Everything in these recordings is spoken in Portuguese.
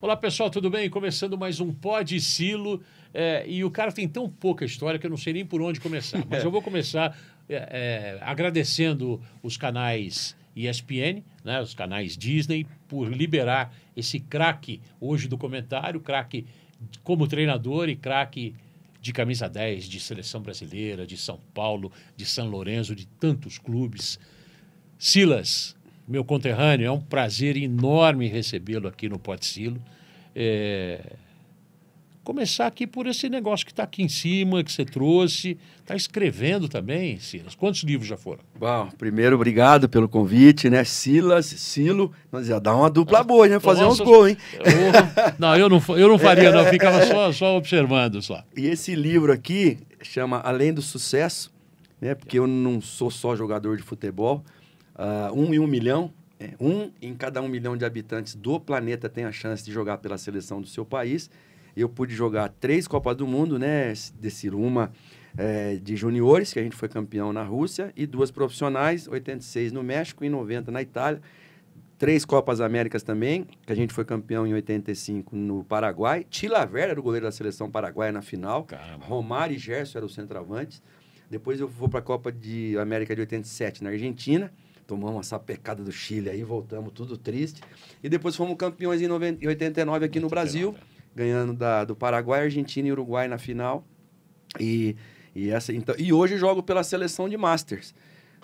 Olá pessoal, tudo bem? Começando mais um Pod Silo, e o cara tem tão pouca história que eu não sei nem por onde começar, mas eu vou começar agradecendo os canais ESPN, né, os canais Disney, por liberar esse craque hoje do comentário, craque como treinador e craque de camisa 10, de seleção brasileira, de São Paulo, de São Lourenço, de tantos clubes. Silas, meu conterrâneo, é um prazer enorme recebê-lo aqui no Pod Silo. Começar aqui por esse negócio que está aqui em cima, que você trouxe. Está escrevendo também, Silas? Quantos livros já foram? Bom, primeiro, obrigado pelo convite, né? Silas, Silo, nós ia dar uma dupla boa, né? Fazer uns gols, hein? Não, eu não faria, não. Ficava só observando, só. E esse livro aqui chama Além do Sucesso, né? Porque eu não sou só jogador de futebol. 1 em 1 milhão, um em cada 1 milhão de habitantes do planeta tem a chance de jogar pela seleção do seu país. Eu pude jogar 3 Copas do Mundo, né? Uma de juniores, que a gente foi campeão na Rússia, e 2 profissionais, 86 no México e 90 na Itália. 3 Copas Américas também, que a gente foi campeão em 85 no Paraguai. Chilavert era o goleiro da seleção paraguaia na final. Caramba. Romário e Gerson eram os centroavantes. Depois eu vou para a Copa de América de 87 na Argentina. Tomamos essa pecada do Chile aí, voltamos tudo triste. E depois fomos campeões em 89 aqui no Brasil, ganhando do Paraguai, Argentina e Uruguai na final. E hoje jogo pela seleção de Masters.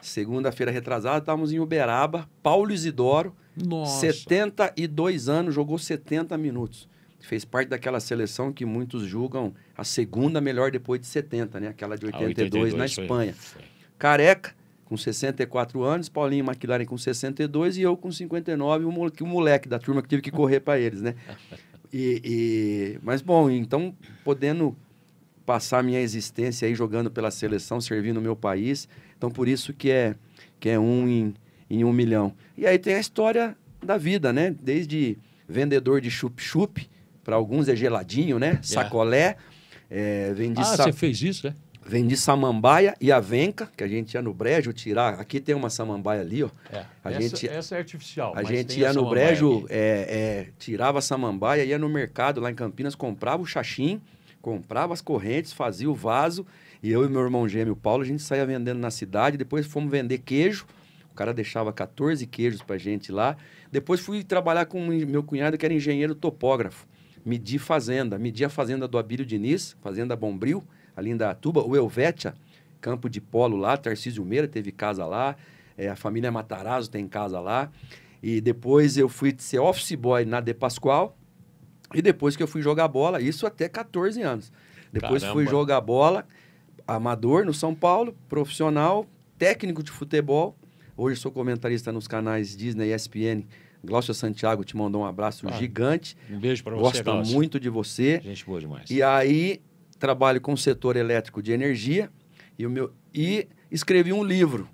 Segunda-feira retrasada, estávamos em Uberaba, Paulo Isidoro, Nossa. 72 anos, jogou 70 minutos. Fez parte daquela seleção que muitos julgam a segunda melhor depois de 70, né? Aquela de 82 na Espanha. Foi. Careca, com 64 anos, Paulinho McLaren com 62 e eu com 59, o moleque da turma que tive que correr para eles, né? Mas, bom, então, podendo passar minha existência aí jogando pela seleção, servindo o meu país, então por isso que é 1 em 1 milhão. E aí tem a história da vida, né? Desde vendedor de chup-chup, para alguns é geladinho, né? Sacolé. Você fez isso, né? Vendi samambaia e avenca, que a gente ia no brejo tirar. Aqui tem uma samambaia ali, ó. Essa é artificial. A gente ia no brejo, tirava a samambaia, ia no mercado lá em Campinas, comprava o xaxim, comprava as correntes, fazia o vaso. E eu e meu irmão gêmeo, Paulo, a gente saía vendendo na cidade. Depois fomos vender queijo. O cara deixava 14 queijos pra gente lá. Depois fui trabalhar com meu cunhado, que era engenheiro topógrafo. Medi a fazenda do Abílio Diniz, fazenda Bombril, ali em Datuba, o Helvetia, campo de polo lá, Tarcísio Meira teve casa lá, a família Matarazzo tem casa lá, e depois eu fui ser office boy na De Pascoal, e depois que eu fui jogar bola, isso até 14 anos. Depois fui jogar bola, amador no São Paulo, profissional, técnico de futebol, hoje sou comentarista nos canais Disney e ESPN. Glaucio Santiago te mandou um abraço gigante. Um beijo para você, Gosta muito de você. Gente boa demais. E aí, trabalho com o setor elétrico de energia e escrevi um livro.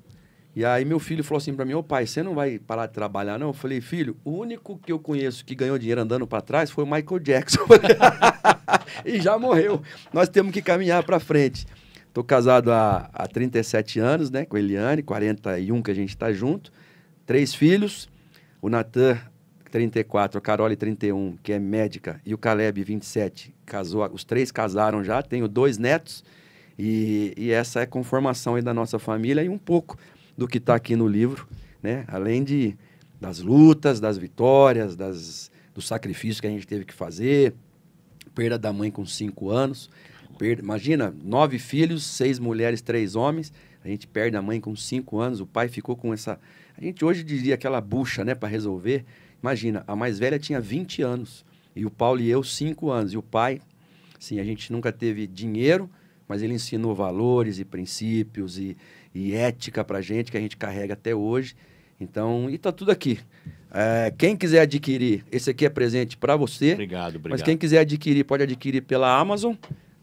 E aí, meu filho falou assim para mim, pai, você não vai parar de trabalhar, não? Eu falei, filho, o único que eu conheço que ganhou dinheiro andando para trás foi o Michael Jackson. E já morreu. Nós temos que caminhar para frente. Estou casado há 37 anos, né, com a Eliane, 41 que a gente está junto. 3 filhos. O Natan, 34, a Carole, 31, que é médica, e o Caleb, 27, casou. Os 3 casaram já, tenho 2 netos, e essa é a conformação aí da nossa família e um pouco do que está aqui no livro, né? Além das lutas, das vitórias, do sacrifício que a gente teve que fazer, perda da mãe com 5 anos, imagina, 9 filhos, 6 mulheres, 3 homens, a gente perde a mãe com 5 anos, o pai ficou com essa... A gente hoje diria aquela bucha, né, para resolver. Imagina, a mais velha tinha 20 anos, e o Paulo e eu 5 anos. E o pai, sim, a gente nunca teve dinheiro, mas ele ensinou valores e princípios e ética pra gente, que a gente carrega até hoje. Então, e tá tudo aqui. Quem quiser adquirir, esse aqui é presente para você. Obrigado. Mas quem quiser adquirir, pode adquirir pela Amazon.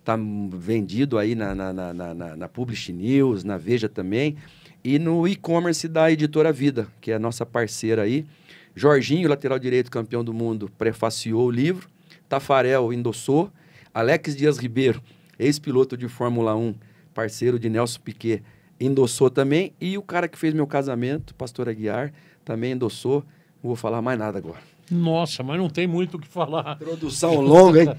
Tá vendido aí na Publish News, na Veja também. E no e-commerce da Editora Vida, que é a nossa parceira aí. Jorginho, lateral direito, campeão do mundo, prefaciou o livro. Tafarel endossou. Alex Dias Ribeiro, ex-piloto de Fórmula 1, parceiro de Nelson Piquet, endossou também. E o cara que fez meu casamento, Pastor Aguiar, também endossou. Não vou falar mais nada agora. Nossa, mas não tem muito o que falar. Produção longa, hein?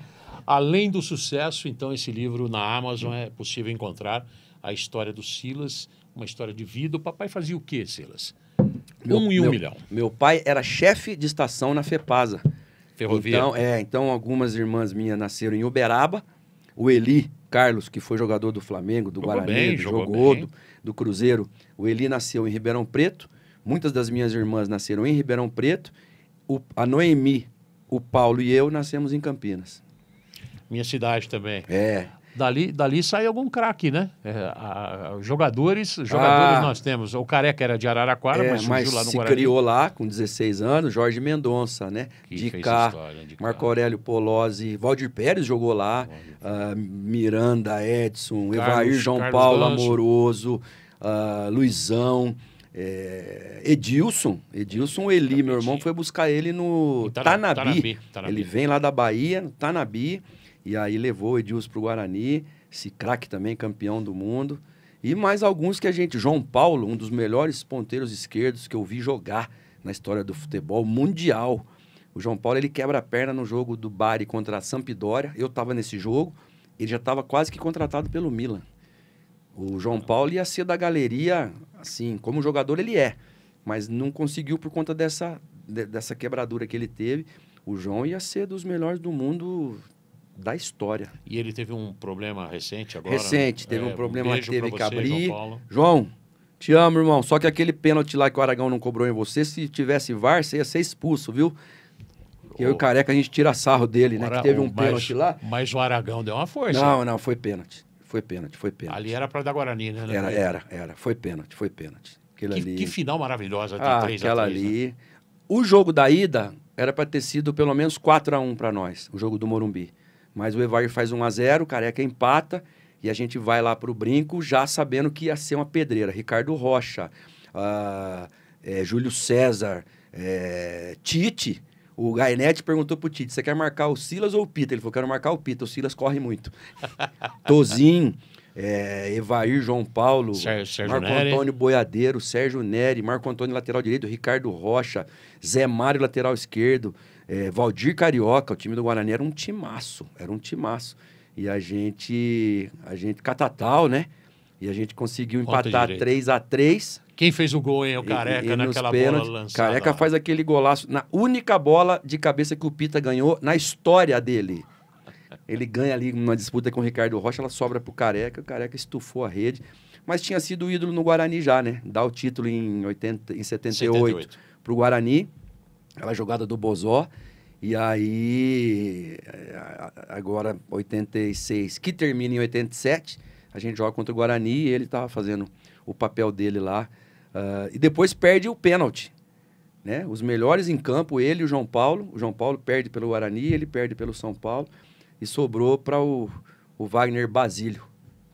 Além do sucesso, então, esse livro na Amazon é possível encontrar a história do Silas, uma história de vida. O papai fazia o quê, Silas? Um milhão. Meu pai era chefe de estação na FEPASA. Ferrovia. Então algumas irmãs minhas nasceram em Uberaba. O Eli Carlos, que foi jogador do Flamengo, do Guarani, do Cruzeiro. O Eli nasceu em Ribeirão Preto. Muitas das minhas irmãs nasceram em Ribeirão Preto. A Noemi, o Paulo e eu nascemos em Campinas. Minha cidade também. É. Dali sai algum craque, né? Jogadores nós temos. O Careca era de Araraquara, mas surgiu lá no Guarani. Criou lá com 16 anos, Jorge Mendonça, né? De cá, Marco Aurélio Polozzi, Valdir Pérez jogou lá, Miranda, Edson, Evair, João Paulo Amoroso, Luizão, Edilson, o Eli, meu irmão, foi buscar ele no Tanabi. Ele vem lá da Bahia, no Tanabi. E aí levou o Edilson para o Guarani, esse craque também, campeão do mundo. E mais alguns que a gente... João Paulo, um dos melhores ponteiros esquerdos que eu vi jogar na história do futebol mundial. O João Paulo, ele quebra a perna no jogo do Bari contra a Sampdoria. Eu estava nesse jogo, ele já estava quase que contratado pelo Milan. O João Paulo ia ser da galeria, assim, como jogador ele é. Mas não conseguiu por conta dessa quebradura que ele teve. O João ia ser dos melhores do mundo... da história. E ele teve um problema recente agora? Recente, teve um problema que teve que abrir. João, te amo, irmão. Só que aquele pênalti lá que o Aragão não cobrou em você, se tivesse VAR, você ia ser expulso, viu? Eu e o Careca, a gente tira sarro dele, né? Que teve um pênalti lá. Mas o Aragão deu uma força. Não, foi pênalti. Foi pênalti. Ali era para dar Guarani, né? Era. Foi pênalti. Que final maravilhosa de 3-3. Aquela ali. Né? O jogo da ida era para ter sido pelo menos 4-1 para nós, o jogo do Morumbi. Mas o Evair faz 1-0, o Careca empata e a gente vai lá pro Brinco já sabendo que ia ser uma pedreira. Ricardo Rocha, Júlio César, Tite. O Gainete perguntou pro Tite, você quer marcar o Silas ou o Pita? Ele falou, quero marcar o Pita, o Silas corre muito. Tozinho, Evair, João Paulo, Sérgio Marco Neri. Antônio Boiadeiro, Sérgio Neri, Marco Antônio lateral direito, Ricardo Rocha, Zé Mário lateral esquerdo, Valdir Carioca. O time do Guarani era um timaço. E a gente catatal, né? E a gente conseguiu empatar 3-3. Quem fez o gol, hein? O Careca, naquela bola lançada. Careca faz aquele golaço na única bola de cabeça que o Pita ganhou na história dele. Ele ganha ali uma disputa com o Ricardo Rocha, ela sobra pro Careca, o Careca estufou a rede. Mas tinha sido ídolo no Guarani já, né? Dá o título em 78 pro Guarani. Aquela jogada do Bozó. E aí, agora 86, que termina em 87, a gente joga contra o Guarani e ele estava fazendo o papel dele lá. E depois perde o pênalti, né? Os melhores em campo, ele e o João Paulo. O João Paulo perde pelo Guarani, ele perde pelo São Paulo. E sobrou para o Wagner Basílio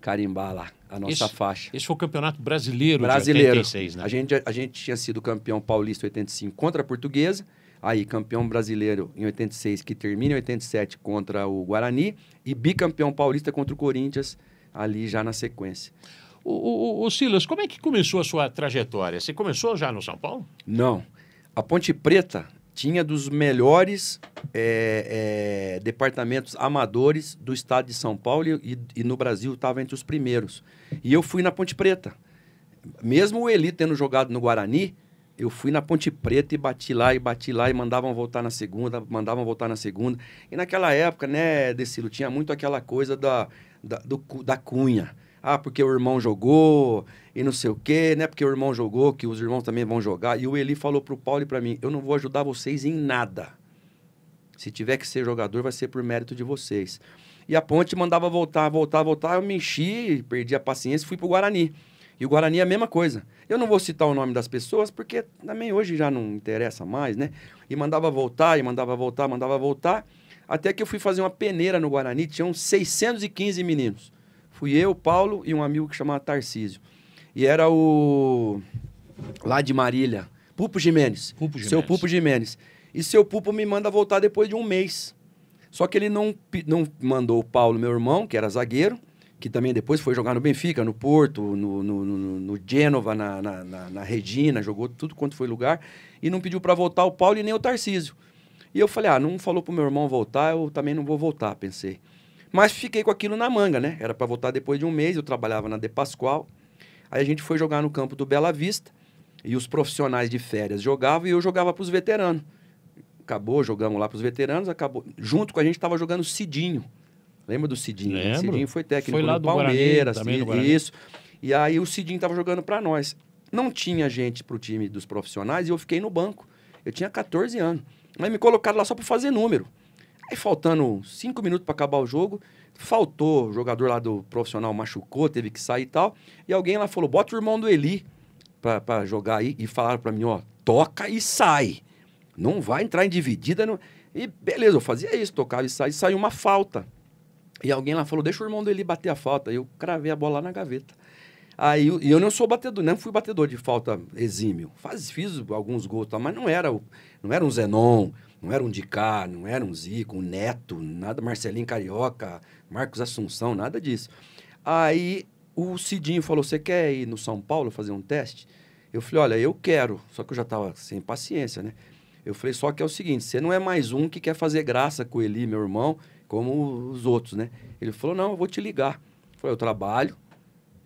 carimbar lá a nossa faixa. Esse foi o campeonato brasileiro de 86, né? A gente tinha sido campeão paulista em 85 contra a Portuguesa. Aí, campeão brasileiro em 86, que termina em 87 contra o Guarani. E bicampeão paulista contra o Corinthians, ali já na sequência. O Silas, como é que começou a sua trajetória? Você começou já no São Paulo? Não. A Ponte Preta tinha dos melhores departamentos amadores do estado de São Paulo e no Brasil estava entre os primeiros. E eu fui na Ponte Preta. Mesmo o Eli tendo jogado no Guarani, eu fui na Ponte Preta e bati lá e mandavam voltar na segunda. E naquela época, né, Decilo, tinha muito aquela coisa da cunha. Ah, porque o irmão jogou e não sei o quê, né? Porque o irmão jogou, que os irmãos também vão jogar. E o Eli falou pro Paulo e pra mim, eu não vou ajudar vocês em nada. Se tiver que ser jogador, vai ser por mérito de vocês. E a Ponte mandava voltar. Eu me enchi, perdi a paciência e fui pro Guarani. E o Guarani é a mesma coisa. Eu não vou citar o nome das pessoas, porque também hoje já não interessa mais, né? E mandava voltar. Até que eu fui fazer uma peneira no Guarani, tinham 615 meninos. Fui eu, Paulo e um amigo que chamava Tarcísio. E era lá de Marília, Pupo Jimenez. Seu Pupo Jimenez. E seu Pupo me manda voltar depois de um mês. Só que ele não mandou o Paulo, meu irmão, que era zagueiro, que também depois foi jogar no Benfica, no Porto, no Gênova, na Regina, jogou tudo quanto foi lugar, e não pediu para voltar o Paulo e nem o Tarcísio. E eu falei, não falou pro meu irmão voltar, eu também não vou voltar, pensei. Mas fiquei com aquilo na manga, né? Era para voltar depois de um mês, eu trabalhava na De Pascoal. Aí a gente foi jogar no campo do Bela Vista, e os profissionais de férias jogavam, e eu jogava pros veteranos. Acabou, jogamos lá pros veteranos, acabou. Junto com a gente tava jogando o Cidinho. Lembra do Cidinho? Lembro. O Cidinho foi técnico foi lá no do Palmeiras, Guarani, também no Guarani. isso. E aí o Cidinho tava jogando para nós. Não tinha gente pro time dos profissionais e eu fiquei no banco. Eu tinha 14 anos. Aí me colocaram lá só para fazer número. Aí faltando 5 minutos para acabar o jogo, faltou, o jogador lá do profissional machucou, teve que sair e tal. E alguém lá falou, bota o irmão do Eli para jogar aí. E falaram para mim, ó, toca e sai. Não vai entrar em dividida. Não... E beleza, eu fazia isso, tocava e saía. E saiu uma falta. E alguém lá falou, deixa o irmão do Eli bater a falta. Aí eu cravei a bola lá na gaveta. Aí eu não sou batedor, não fui batedor de falta exímio. Fiz alguns gols, mas não era um Zenon, não era um Dicá, não era um Zico, um Neto, nada, Marcelinho Carioca, Marcos Assunção, nada disso. Aí o Cidinho falou, você quer ir no São Paulo fazer um teste? Eu falei, olha, eu quero, só que eu já estava sem paciência, né? Eu falei, só que é o seguinte, você não é mais um que quer fazer graça com o Eli, meu irmão, como os outros, né? Ele falou, não, eu vou te ligar. Eu falei, eu trabalho.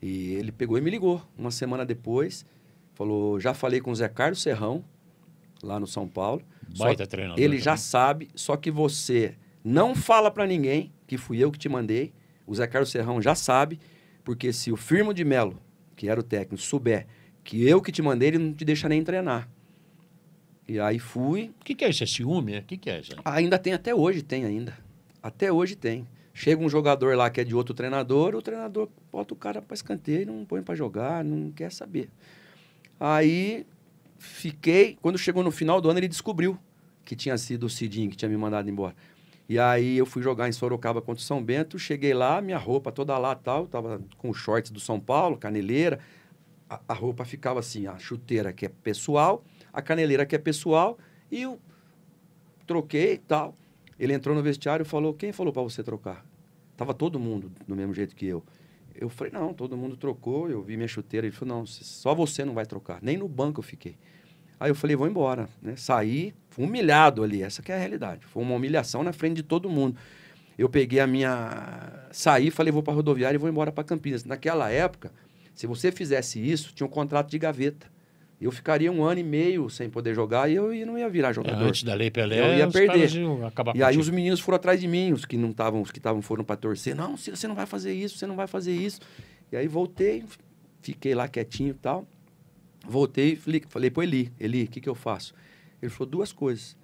E ele pegou e me ligou. Uma semana depois, falou, já falei com o Zé Carlos Serrão, lá no São Paulo. Baita treinador. Ele também. já sabe, só que você não fala para ninguém que fui eu que te mandei. O Zé Carlos Serrão já sabe, porque se o Firmo de Melo, que era o técnico, souber que eu que te mandei, ele não te deixa nem treinar. E aí fui. O que é isso? É ciúme? O que é isso aí? Ainda tem, até hoje tem ainda. Até hoje tem. Chega um jogador lá que é de outro treinador, o treinador bota o cara para escanteio, não põe para jogar, não quer saber. Aí fiquei, quando chegou no final do ano, ele descobriu que tinha sido o Cidinho que tinha me mandado embora. E aí eu fui jogar em Sorocaba contra o São Bento, cheguei lá, minha roupa toda lá tal, tava com os shorts do São Paulo, caneleira, a roupa ficava assim, a chuteira que é pessoal, a caneleira que é pessoal, e eu troquei e tal. Ele entrou no vestiário e falou, quem falou para você trocar? Tava todo mundo do mesmo jeito que eu. Eu falei, não, todo mundo trocou, eu vi minha chuteira. Ele falou, não, só você não vai trocar. Nem no banco eu fiquei. Aí eu falei, vou embora. Né? Saí, fui humilhado ali, essa que é a realidade. Foi uma humilhação na frente de todo mundo. Eu peguei saí, falei, vou para a rodoviária e vou embora para Campinas. Naquela época, se você fizesse isso, tinha um contrato de gaveta. Eu ficaria 1 ano e meio sem poder jogar e eu não ia virar jogador. Antes da Lei Pelé, eu ia perder. Acabar e aí os meninos foram atrás de mim, os que estavam foram para torcer. Não, você não vai fazer isso, você não vai fazer isso. E aí voltei, fiquei lá quietinho e tal. Voltei e falei pro Eli, o que eu faço? Ele falou 2 coisas.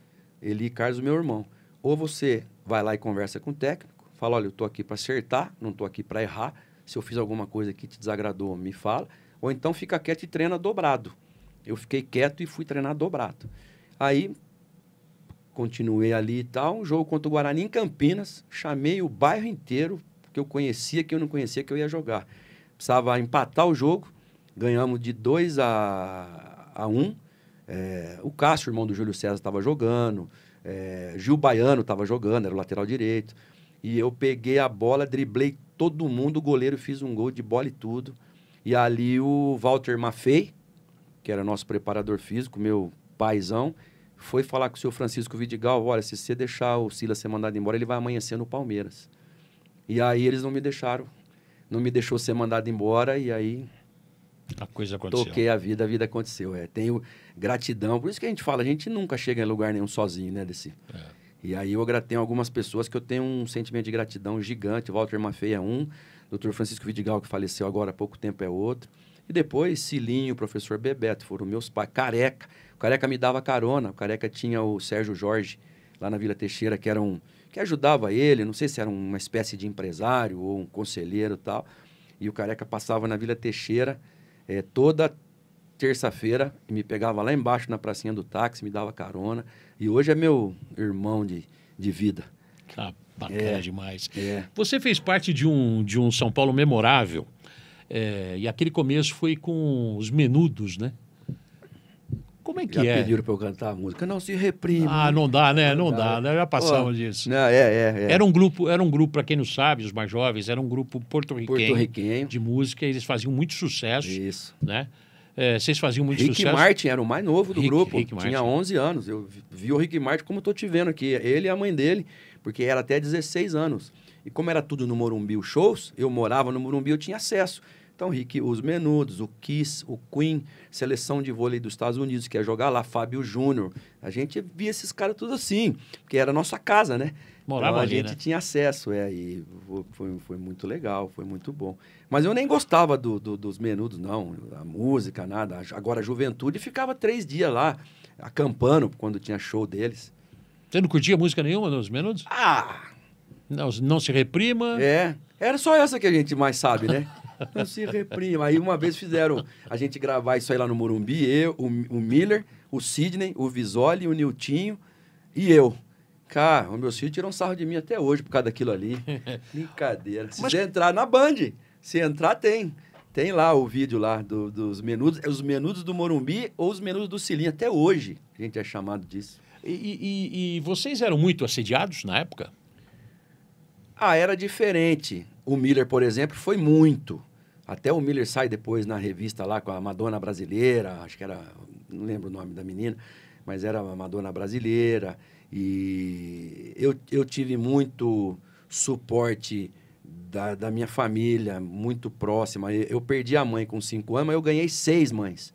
Eli e Carlos, meu irmão. Ou você vai lá e conversa com o técnico, fala, olha, eu tô aqui para acertar, não tô aqui para errar. Se eu fiz alguma coisa que te desagradou, me fala. Ou então fica quieto e treina dobrado. Eu fiquei quieto e fui treinar dobrado. Aí, continuei ali e tal. Um jogo contra o Guarani em Campinas. Chamei o bairro inteiro, que eu conhecia, que eu não conhecia, que eu ia jogar. Precisava empatar o jogo. Ganhamos de 2-1. O Cássio, irmão do Júlio César, estava jogando. Gil Baiano estava jogando, era o lateral direito. E eu peguei a bola, driblei todo mundo. O goleiro fiz um gol de bola e tudo. E ali o Walter Maffei, que era nosso preparador físico, meu paizão, foi falar com o seu Francisco Vidigal, olha, se você deixar o Silas ser mandado embora, ele vai amanhecer no Palmeiras. E aí eles não me deixou ser mandado embora, e aí a coisa aconteceu. Toquei a vida aconteceu. Tenho gratidão, por isso que a gente fala, a gente nunca chega em lugar nenhum sozinho, né, Desi? E aí eu tenho algumas pessoas que eu tenho um sentimento de gratidão gigante, Walter Maffei é um, Dr. Francisco Vidigal, que faleceu agora há pouco tempo, é outro. E depois, Cilinho, o professor Bebeto, foram meus pais. Careca. O Careca me dava carona. O Careca tinha o Sérgio Jorge, lá na Vila Teixeira, que ajudava ele. Não sei se era uma espécie de empresário ou um conselheiro e tal. E o Careca passava na Vila Teixeira toda terça-feira e me pegava lá embaixo na pracinha do táxi, me dava carona. E hoje é meu irmão de vida. Bacana demais. Você fez parte de um São Paulo memorável. E aquele começo foi com os Menudos, né? Como é que já pediram para eu cantar a música. Não se reprima. Não dá, né? Não dá, né? Já passamos disso. Não, Era um grupo, para quem não sabe, os mais jovens, era um grupo porto-riquenho de música. Eles faziam muito sucesso. Isso. Né? vocês faziam muito Rick sucesso. Martin era o mais novo do grupo, Rick tinha Martin. 11 anos. Eu vi o Rick Martin como eu tô te vendo aqui, ele e a mãe dele, porque era até 16 anos. E como era tudo no Morumbi, os shows, eu morava no Morumbi, eu tinha acesso. Então, Rick, os Menudos, o Kiss, o Queen, seleção de vôlei dos Estados Unidos, que ia jogar lá, Fábio Júnior. A gente via esses caras tudo assim, porque era a nossa casa, né? Morava então, a ali, gente né? tinha acesso, e foi muito legal, foi muito bom. Mas eu nem gostava dos Menudos, não, a música, nada. Agora, a juventude ficava 3 dias lá, acampando, quando tinha show deles. Você não curtia música nenhuma nos Menudos? Ah! Não se reprima. Era só essa que a gente mais sabe, né? Não se reprima. Aí uma vez fizeram a gente gravar isso aí lá no Morumbi, eu, o Miller, o Sidney, o Visoli, o Niltinho e eu. Cara, os meus filhos tiram sarro de mim até hoje por causa daquilo ali. Brincadeira. Se você entrar na Band, se entrar, tem. Tem lá o vídeo lá dos Menudos, os Menudos do Morumbi ou os Menudos do Cilinho. Até hoje a gente é chamado disso. E vocês eram muito assediados na época? Era diferente. O Miller, por exemplo, foi muito. Até o Miller sai depois na revista lá com a Madonna Brasileira, acho que era, não lembro o nome da menina, mas era a Madonna Brasileira. E eu tive muito suporte da minha família, muito próxima. Eu perdi a mãe com 5 anos, mas eu ganhei 6 mães.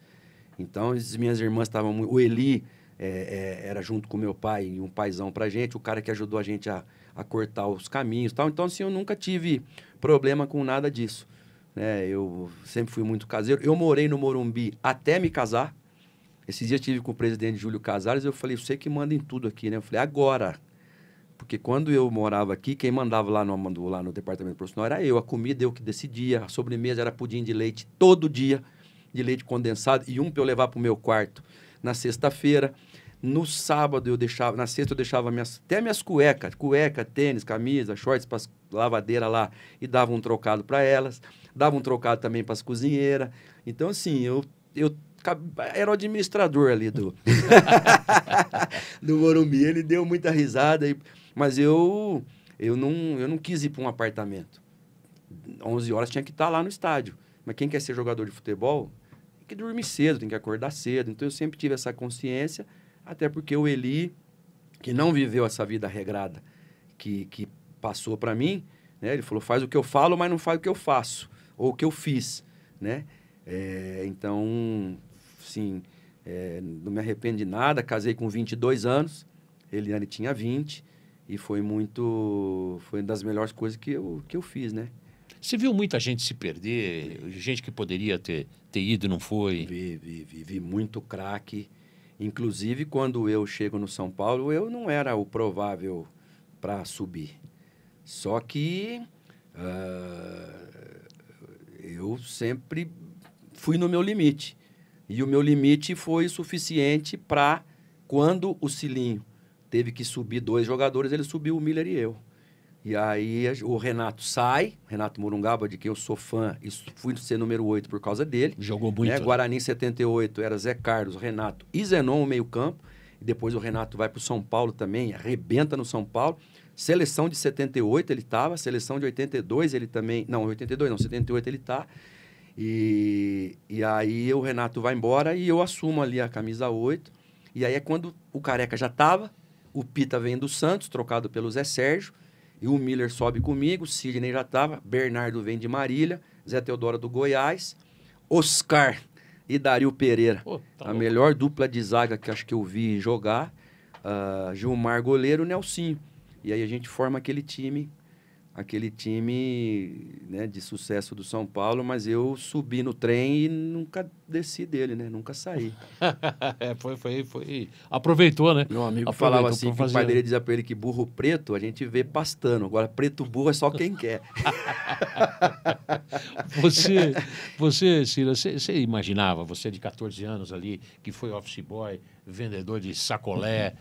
Então, as minhas irmãs estavam muito... O Eli era junto com meu pai e um paizão pra gente, o cara que ajudou a gente a cortar os caminhos e tal. Então, assim, eu nunca tive problema com nada disso. Né? Eu sempre fui muito caseiro. Eu morei no Morumbi até me casar. Esses dias eu estive com o presidente Júlio Casares, eu falei, você que manda em tudo aqui, né? Eu falei, agora. Porque quando eu morava aqui, quem mandava lá no departamento profissional era eu. A comida eu que decidia, a sobremesa era pudim de leite todo dia, de leite condensado, e um para eu levar para o meu quarto na sexta-feira. No sábado eu deixava, na sexta eu deixava até minhas cuecas, tênis, camisa, shorts para as lavadeiras lá e dava um trocado para elas, dava um trocado também para as cozinheiras. Então, assim, eu era o administrador ali do Morumbi, ele deu muita risada, mas eu não quis ir para um apartamento. 11 horas tinha que estar lá no estádio. Mas quem quer ser jogador de futebol tem que dormir cedo, tem que acordar cedo. Então eu sempre tive essa consciência, até porque o Eli, que não viveu essa vida regrada que passou para mim, né? Ele falou, faz o que eu falo, mas não faz o que eu faço, ou o que eu fiz, né? Então, sim, não me arrependo de nada. Casei com 22 anos, Eliane tinha 20, e foi uma das melhores coisas que eu fiz, né? Você viu muita gente se perder, gente que poderia ter ido e não foi? Vi muito craque. Inclusive, quando eu chego no São Paulo, eu não era o provável para subir. Só que eu sempre fui no meu limite. E o meu limite foi suficiente para, quando o Cilinho teve que subir 2 jogadores, ele subiu o Miller e eu. E aí o Renato sai, Renato Morungaba, de quem eu sou fã, e fui ser número 8 por causa dele. Jogou muito. Né? Guarani em 78 era Zé Carlos, Renato e Zenon, o meio campo. E depois o Renato vai para o São Paulo também, arrebenta no São Paulo. Seleção de 78 ele estava, seleção de 82 ele também... Não, 82 não, 78 ele está. E aí o Renato vai embora e eu assumo ali a camisa 8. E aí é quando o Careca já estava, o Pita vem do Santos, trocado pelo Zé Sérgio, e o Miller sobe comigo, o Sidney já estava, Bernardo vem de Marília, Zé Teodoro do Goiás, Oscar e Dario Pereira. Pô, tá a louco. melhor dupla de zaga que acho que eu vi jogar, Gilmar goleiro, Nelsinho. E aí a gente forma aquele time, né, de sucesso do São Paulo, mas eu subi no trem e nunca desci dele, né? Nunca saí. Foi. Aproveitou, né? Meu amigo Aproveitou falava assim, que pra o pai dele dizia pra ele que burro preto a gente vê pastando. Agora, preto burro é só quem quer. Você, Cila, você imaginava, você de 14 anos ali, que foi office boy, vendedor de sacolé,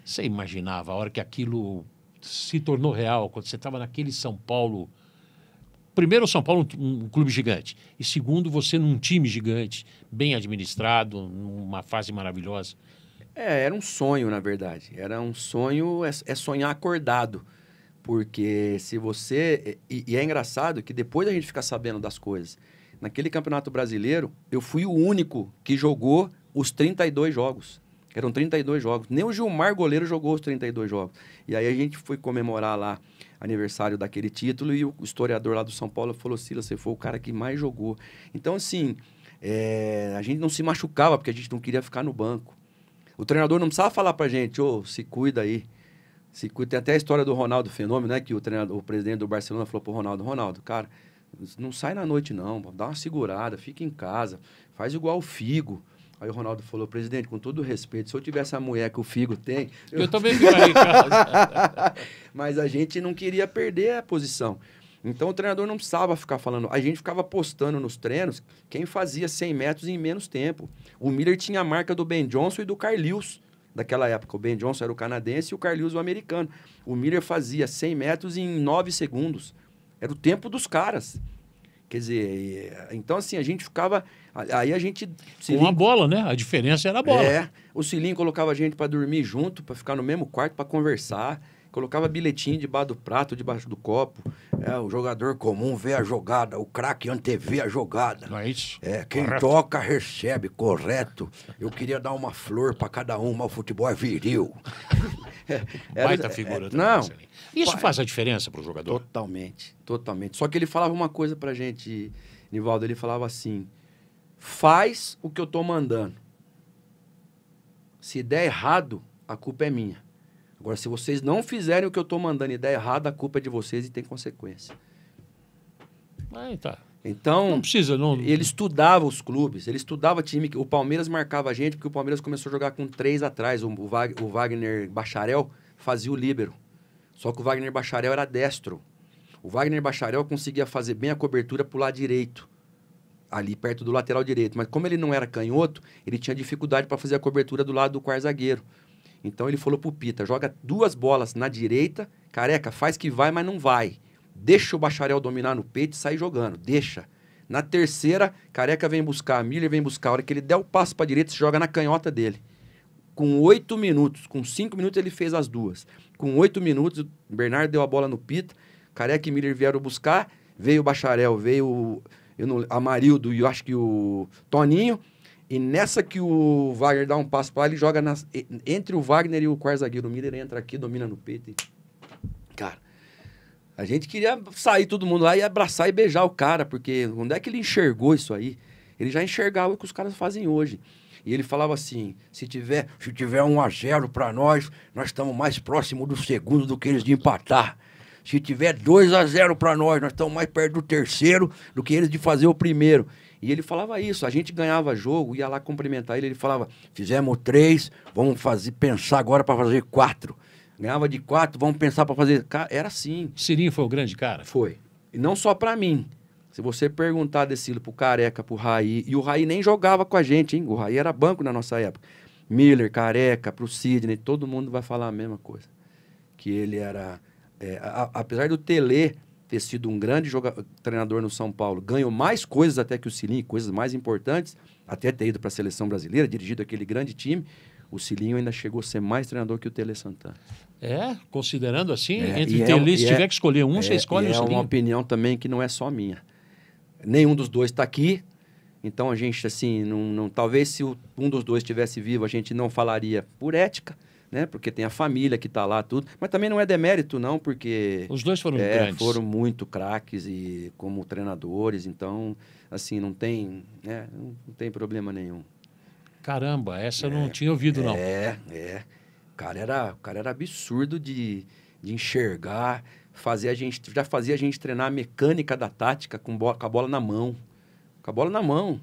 você imaginava a hora que aquilo se tornou real, quando você estava naquele São Paulo? Primeiro, o São Paulo um clube gigante. E segundo, você num time gigante, bem administrado, numa fase maravilhosa. Era um sonho, na verdade. Era um sonho, é sonhar acordado. Porque se você... E é engraçado que depois a gente fica sabendo das coisas. naquele Campeonato Brasileiro, eu fui o único que jogou os 32 jogos. Eram 32 jogos. Nem o Gilmar, goleiro, jogou os 32 jogos. E aí a gente foi comemorar lá aniversário daquele título e o historiador lá do São Paulo falou: Silas, você foi o cara que mais jogou. Então, assim, a gente não se machucava porque a gente não queria ficar no banco. O treinador não precisava falar pra gente: ô, se cuida aí. Se cuida. Tem até a história do Ronaldo Fenômeno, né? Que o presidente do Barcelona falou pro Ronaldo, cara, não sai na noite não, dá uma segurada, fica em casa, faz igual o Figo. Aí o Ronaldo falou: presidente, com todo respeito, se eu tivesse a mulher que o Figo tem... Eu também ficaria em casa. Mas a gente não queria perder a posição. Então o treinador não precisava ficar falando. A gente ficava postando nos treinos quem fazia 100 metros em menos tempo. O Miller tinha a marca do Ben Johnson e do Carlinhos daquela época. O Ben Johnson era o canadense e o Carlinhos o americano. O Miller fazia 100 metros em 9 segundos. Era o tempo dos caras. Quer dizer, então assim, a gente ficava... Aí a gente... Com a bola, né? A diferença era a bola. O Cilinho colocava a gente para dormir junto, para ficar no mesmo quarto, para conversar. Colocava bilhetinho debaixo do prato, debaixo do copo. O jogador comum vê a jogada, o craque antevê a jogada. Não é isso? Quem correto. Toca recebe, correto. Eu queria dar uma flor para cada um, mas o futebol é viril. Baita figura também. Não. Isso faz a diferença para o jogador? Totalmente, totalmente. Só que ele falava uma coisa pra gente, Nivaldo, ele falava assim: faz o que eu tô mandando. Se der errado, a culpa é minha. Agora, se vocês não fizerem o que eu tô mandando e der errado, a culpa é de vocês e tem consequência. Aí tá. Então, não precisa, não... ele estudava os clubes, ele estudava time. O Palmeiras marcava a gente porque o Palmeiras começou a jogar com 3 atrás. O Wagner Bacharel fazia o líbero. Só que o Wagner Bacharel era destro. O Wagner Bacharel conseguia fazer bem a cobertura pro lado direito, ali perto do lateral direito. Mas como ele não era canhoto, ele tinha dificuldade para fazer a cobertura do lado do quarto zagueiro. Então ele falou pro Pita: joga 2 bolas na direita, Careca, faz que vai, mas não vai. Deixa o Bacharel dominar no peito e sair jogando. Deixa. Na terceira, Careca vem buscar, Miller vem buscar. A hora que ele der o passo para a direita, se joga na canhota dele. Com 8 minutos, com 5 minutos ele fez as 2. Com 8 minutos, o Bernardo deu a bola no Pita, Careca e Miller vieram buscar, veio o Bacharel, veio Amarildo e eu acho que o Toninho. E nessa que o Wagner dá um passo para lá, ele joga entre o Wagner e o quarto zagueiro. O Miller entra aqui, domina no peito. Cara, a gente queria sair todo mundo lá e abraçar e beijar o cara, porque onde é que ele enxergou isso aí? Ele já enxergava o que os caras fazem hoje. E ele falava assim: se tiver 1-0 para nós estamos mais próximos do segundo do que eles de empatar. Se tiver 2-0 para nós estamos mais perto do terceiro do que eles de fazer o primeiro. E ele falava isso, a gente ganhava jogo, ia lá cumprimentar ele falava: fizemos 3, vamos pensar agora para fazer 4. Ganhava de 4, vamos pensar para fazer... Era assim. Cirinho foi o grande cara? Foi. E não só para mim. Se você perguntar, Decilo, pro Careca, pro Raí, e o Raí nem jogava com a gente, hein? O Raí era banco na nossa época. Miller, Careca, pro Sidney, todo mundo vai falar a mesma coisa. Que ele era... apesar do Tele ter sido um grande treinador no São Paulo, ganhou mais coisas até que o Cilinho, coisas mais importantes, até ter ido para a seleção brasileira, dirigido aquele grande time, o Cilinho ainda chegou a ser mais treinador que o Tele Santana. Considerando assim, entre Tele, se tiver que escolher um, você escolhe o Cilinho. É uma opinião também que não é só minha. Nenhum dos dois está aqui, então a gente, assim, talvez se um dos dois estivesse vivo, a gente não falaria por ética, né? Porque tem a família que está lá, tudo. Mas também não é demérito, não, porque... Os dois foram grandes. Foram muito craques e como treinadores, então, assim, não tem problema nenhum. Caramba, essa eu não tinha ouvido, não. O cara era absurdo de enxergar, já fazia a gente treinar a mecânica da tática com a bola na mão. Com a bola na mão.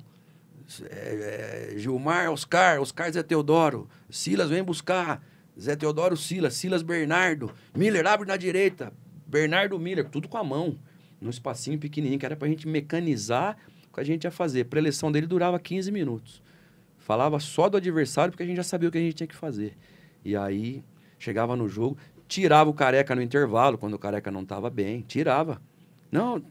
Gilmar, Oscar, Zé Teodoro, Silas vem buscar, Zé Teodoro, Silas, Bernardo, Miller abre na direita, Bernardo, Miller, tudo com a mão, num espacinho pequenininho, que era pra gente mecanizar o que a gente ia fazer. A preleção dele durava 15 minutos. Falava só do adversário, porque a gente já sabia o que a gente tinha que fazer. E aí, chegava no jogo, tirava o Careca no intervalo, quando o Careca não estava bem, tirava. Não,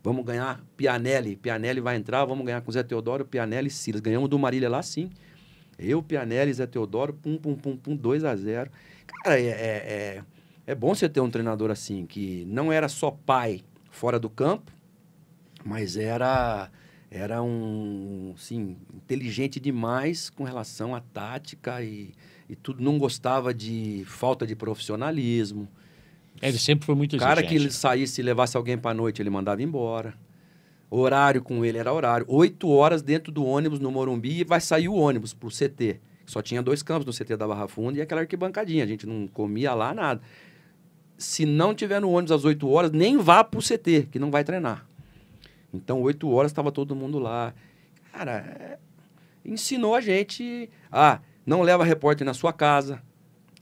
vamos ganhar Pianelli vai entrar, vamos ganhar com Zé Teodoro, Pianelli e Silas. Ganhamos do Marília lá, sim. Eu, Pianelli, Zé Teodoro, 2-0. Cara, é bom você ter um treinador assim, que não era só pai fora do campo, mas era era assim, inteligente demais com relação à tática e tudo. Não gostava de falta de profissionalismo. Ele sempre foi muito O cara exigente. que ele saísse e levasse alguém para noite, ele mandava embora. Horário com ele era horário. 8 horas dentro do ônibus no Morumbi e vai sair o ônibus pro CT. Só tinha 2 campos no CT da Barra Funda e aquela arquibancadinha. A gente não comia lá nada. Se não tiver no ônibus às 8 horas, nem vá pro CT, que não vai treinar. Então, 8 horas estava todo mundo lá. Cara, ensinou a gente... não leva repórter na sua casa.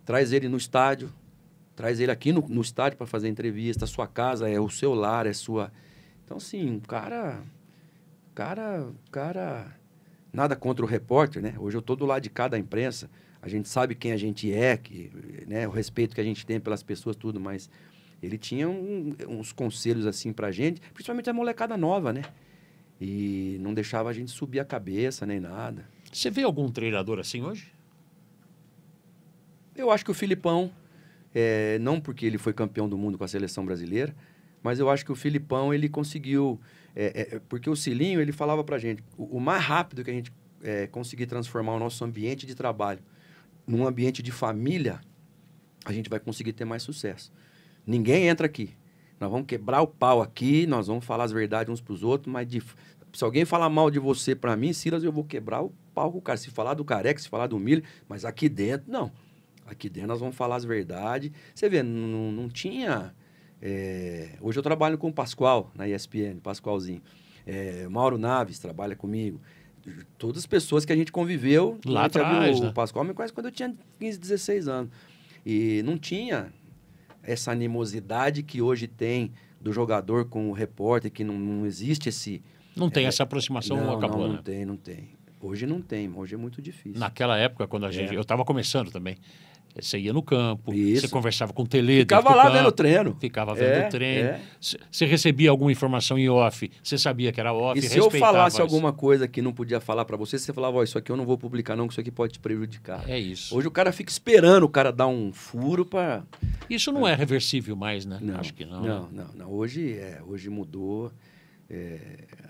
Traz ele no estádio. Traz ele aqui no estádio para fazer entrevista. A sua casa é o seu lar, é sua... Então, assim, cara... Nada contra o repórter, né? Hoje eu tô do lado de cada imprensa. A gente sabe quem a gente é, né? O respeito que a gente tem pelas pessoas, tudo, mas... Ele tinha uns conselhos assim pra gente, principalmente a molecada nova, né? E não deixava a gente subir a cabeça nem nada. Você vê algum treinador assim hoje? Eu acho que o Filipão, não porque ele foi campeão do mundo com a seleção brasileira, mas eu acho que o Filipão, ele conseguiu... porque o Cilinho, ele falava pra gente, o mais rápido que a gente conseguir transformar o nosso ambiente de trabalho num ambiente de família, a gente vai conseguir ter mais sucesso. Ninguém entra aqui. Nós vamos quebrar o pau aqui, nós vamos falar as verdades uns pros outros, mas se alguém falar mal de você pra mim, Silas, eu vou quebrar o pau com o cara. Se falar do Careca, se falar do Milho, mas aqui dentro, não. Aqui dentro nós vamos falar as verdades. Você vê, não tinha... Hoje eu trabalho com o Pascoal, na ESPN, Pascoalzinho. Mauro Naves trabalha comigo. Todas as pessoas que a gente conviveu... Lá atrás, O Pascoal me conhece quando eu tinha 15, 16 anos. E não tinha... essa animosidade que hoje tem do jogador com o repórter, que não existe esse... Não tem essa aproximação, não acabou, né? Não tem. Hoje não tem, hoje é muito difícil. Naquela época, quando eu estava começando também, você ia no campo, Isso. você conversava com o Tele, ficava lá vendo o treino. Ficava vendo o treino. Você recebia alguma informação em off, você sabia que era off, e se eu falasse alguma coisa que não podia falar para você, você falava, isso aqui eu não vou publicar não, que isso aqui pode te prejudicar. É isso. Hoje o cara fica esperando o cara dar um furo para... Isso não é reversível mais, né? Não, acho que não. Não. Hoje mudou.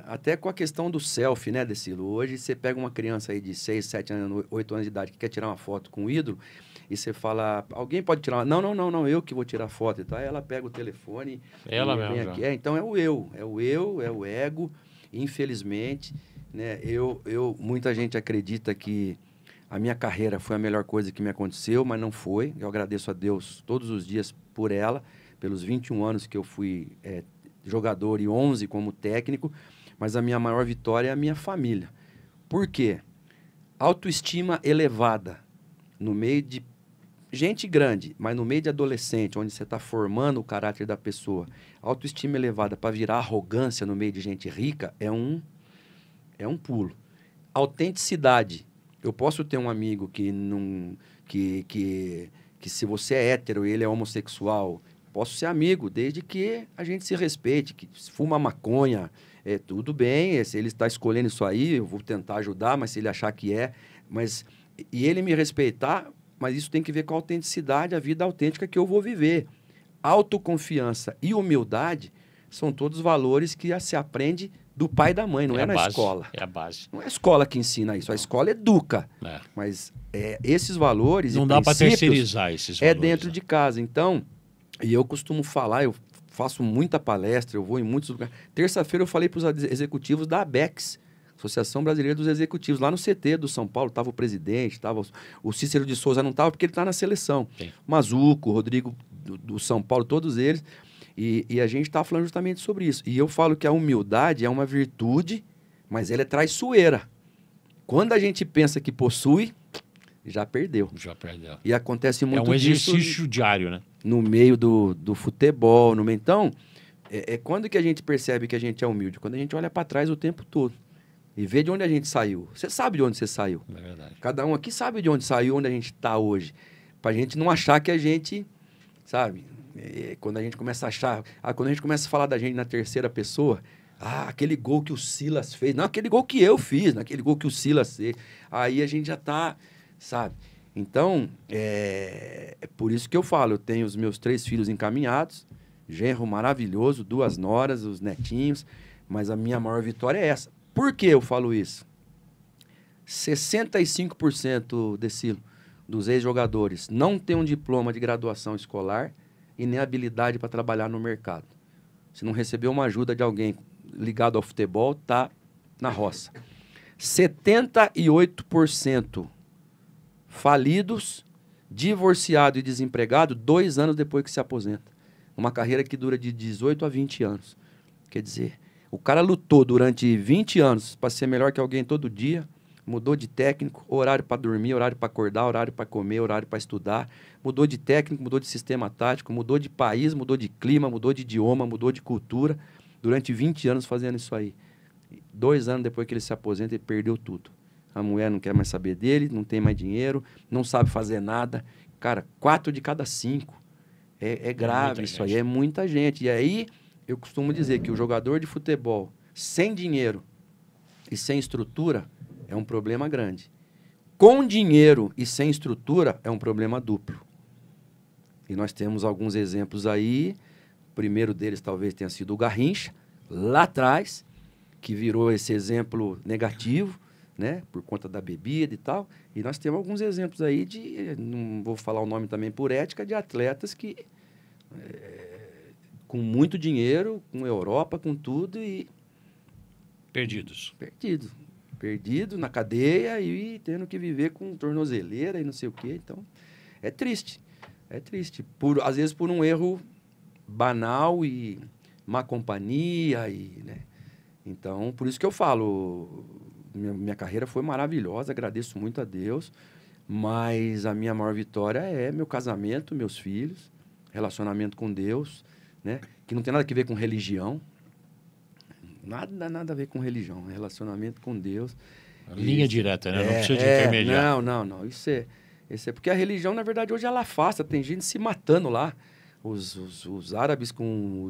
Até com a questão do selfie, né, Decilo? Hoje você pega uma criança aí de 6, 7 anos, 8 anos de idade que quer tirar uma foto com o ídolo e você fala, alguém pode tirar uma... Não, eu que vou tirar a foto e tal. Aí ela pega o telefone... Ela mesmo aqui. Então é o ego, infelizmente, né? Muita gente acredita que a minha carreira foi a melhor coisa que me aconteceu, mas não foi. Eu agradeço a Deus todos os dias por ela, pelos 21 anos que eu fui jogador e 11 como técnico, mas a minha maior vitória é a minha família. Por quê? Autoestima elevada no meio de gente grande, mas no meio de adolescente, onde você está formando o caráter da pessoa. Autoestima elevada para virar arrogância no meio de gente rica é um pulo. Autenticidade. Eu posso ter um amigo que se você é hétero e ele é homossexual, posso ser amigo, desde que a gente se respeite, que se fuma maconha, tudo bem, se ele está escolhendo isso aí, eu vou tentar ajudar, mas se ele achar que e ele me respeitar, mas isso tem que ver com a autenticidade, a vida autêntica que eu vou viver. Autoconfiança e humildade são todos valores que se aprende do pai e da mãe, não é na escola. É a base. Não é a escola que ensina isso, a escola educa. Mas esses valores não dá para terceirizar esses valores. Dentro de casa. Então, e eu costumo falar, eu faço muita palestra, eu vou em muitos lugares. Terça-feira eu falei para os executivos da ABEX, Associação Brasileira dos Executivos, lá no CT do São Paulo, estava o presidente, estava o Cícero de Souza, não estava porque ele está na seleção. Sim. Mazuco, Rodrigo do São Paulo, todos eles. E a gente está falando justamente sobre isso. E eu falo que a humildade é uma virtude, mas ela é traiçoeira. Quando a gente pensa que possui, já perdeu. Já perdeu. E acontece muito disso. É um exercício diário, né? No meio do futebol. Então, quando que a gente percebe que a gente é humilde? Quando a gente olha para trás o tempo todo. E vê de onde a gente saiu. Você sabe de onde você saiu. É verdade. Cada um aqui sabe de onde saiu, onde a gente está hoje. Para a gente não achar que a gente, sabe... Quando a gente começa a achar... quando a gente começa a falar da gente na terceira pessoa... aquele gol que o Silas fez. Não, aquele gol que eu fiz. Aquele gol que o Silas fez. Aí a gente já está, sabe? Então, é por isso que eu falo. Eu tenho os meus 3 filhos encaminhados. Genro maravilhoso, 2 noras, os netinhos. Mas a minha maior vitória é essa. Por que eu falo isso? 65% dos ex-jogadores não tem um diploma de graduação escolar e nem habilidade para trabalhar no mercado. Se não recebeu uma ajuda de alguém ligado ao futebol, tá na roça. 78% falidos, divorciado e desempregado 2 anos depois que se aposenta. Uma carreira que dura de 18 a 20 anos. Quer dizer, o cara lutou durante 20 anos para ser melhor que alguém todo dia, mudou de técnico, horário para dormir, horário para acordar, horário para comer, horário para estudar, mudou de técnico, mudou de sistema tático, mudou de país, mudou de clima, mudou de idioma, mudou de cultura, durante 20 anos fazendo isso aí. 2 anos depois que ele se aposenta, ele perdeu tudo. A mulher não quer mais saber dele, não tem mais dinheiro, não sabe fazer nada. Cara, 4 de cada 5. É grave isso aí, é muita gente. E aí, eu costumo dizer que o jogador de futebol sem dinheiro e sem estrutura é um problema grande. Com dinheiro e sem estrutura é um problema duplo. E nós temos alguns exemplos aí. O primeiro deles talvez tenha sido o Garrincha, lá atrás, que virou esse exemplo negativo, né, por conta da bebida e tal. E nós temos alguns exemplos aí de, não vou falar o nome também por ética, de atletas que, com muito dinheiro, com Europa, com tudo e... Perdido na cadeia e tendo que viver com tornozeleira e não sei o quê. Então, é triste. É triste. Às vezes por um erro banal e má companhia. Né? Então, por isso que eu falo, minha carreira foi maravilhosa, agradeço muito a Deus, mas a minha maior vitória é meu casamento, meus filhos, relacionamento com Deus, né? Que não tem nada a ver com religião. Nada a ver com religião, relacionamento com Deus. Linha direta, né? Não precisa de intermediário. Não. Isso é porque a religião, na verdade, hoje ela afasta. Tem gente se matando lá. Os árabes com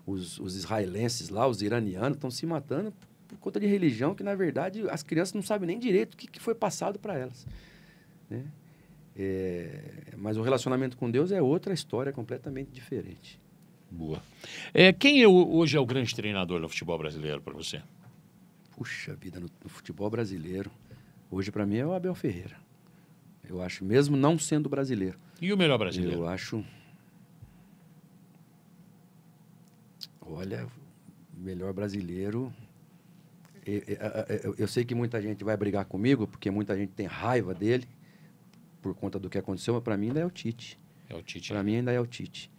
os israelenses lá, os iranianos, estão se matando por conta de religião, que, na verdade, as crianças não sabem nem direito o que foi passado para elas. Né? Mas o relacionamento com Deus é outra história, completamente diferente. Boa. Quem hoje é o grande treinador do futebol brasileiro para você? Puxa vida, no futebol brasileiro, hoje para mim é o Abel Ferreira. Eu acho, mesmo não sendo brasileiro. E o melhor brasileiro? Eu acho... Olha, o melhor brasileiro... Eu sei que muita gente vai brigar comigo, porque muita gente tem raiva dele, por conta do que aconteceu, mas para mim ainda é o Tite. Para mim ainda é o Tite.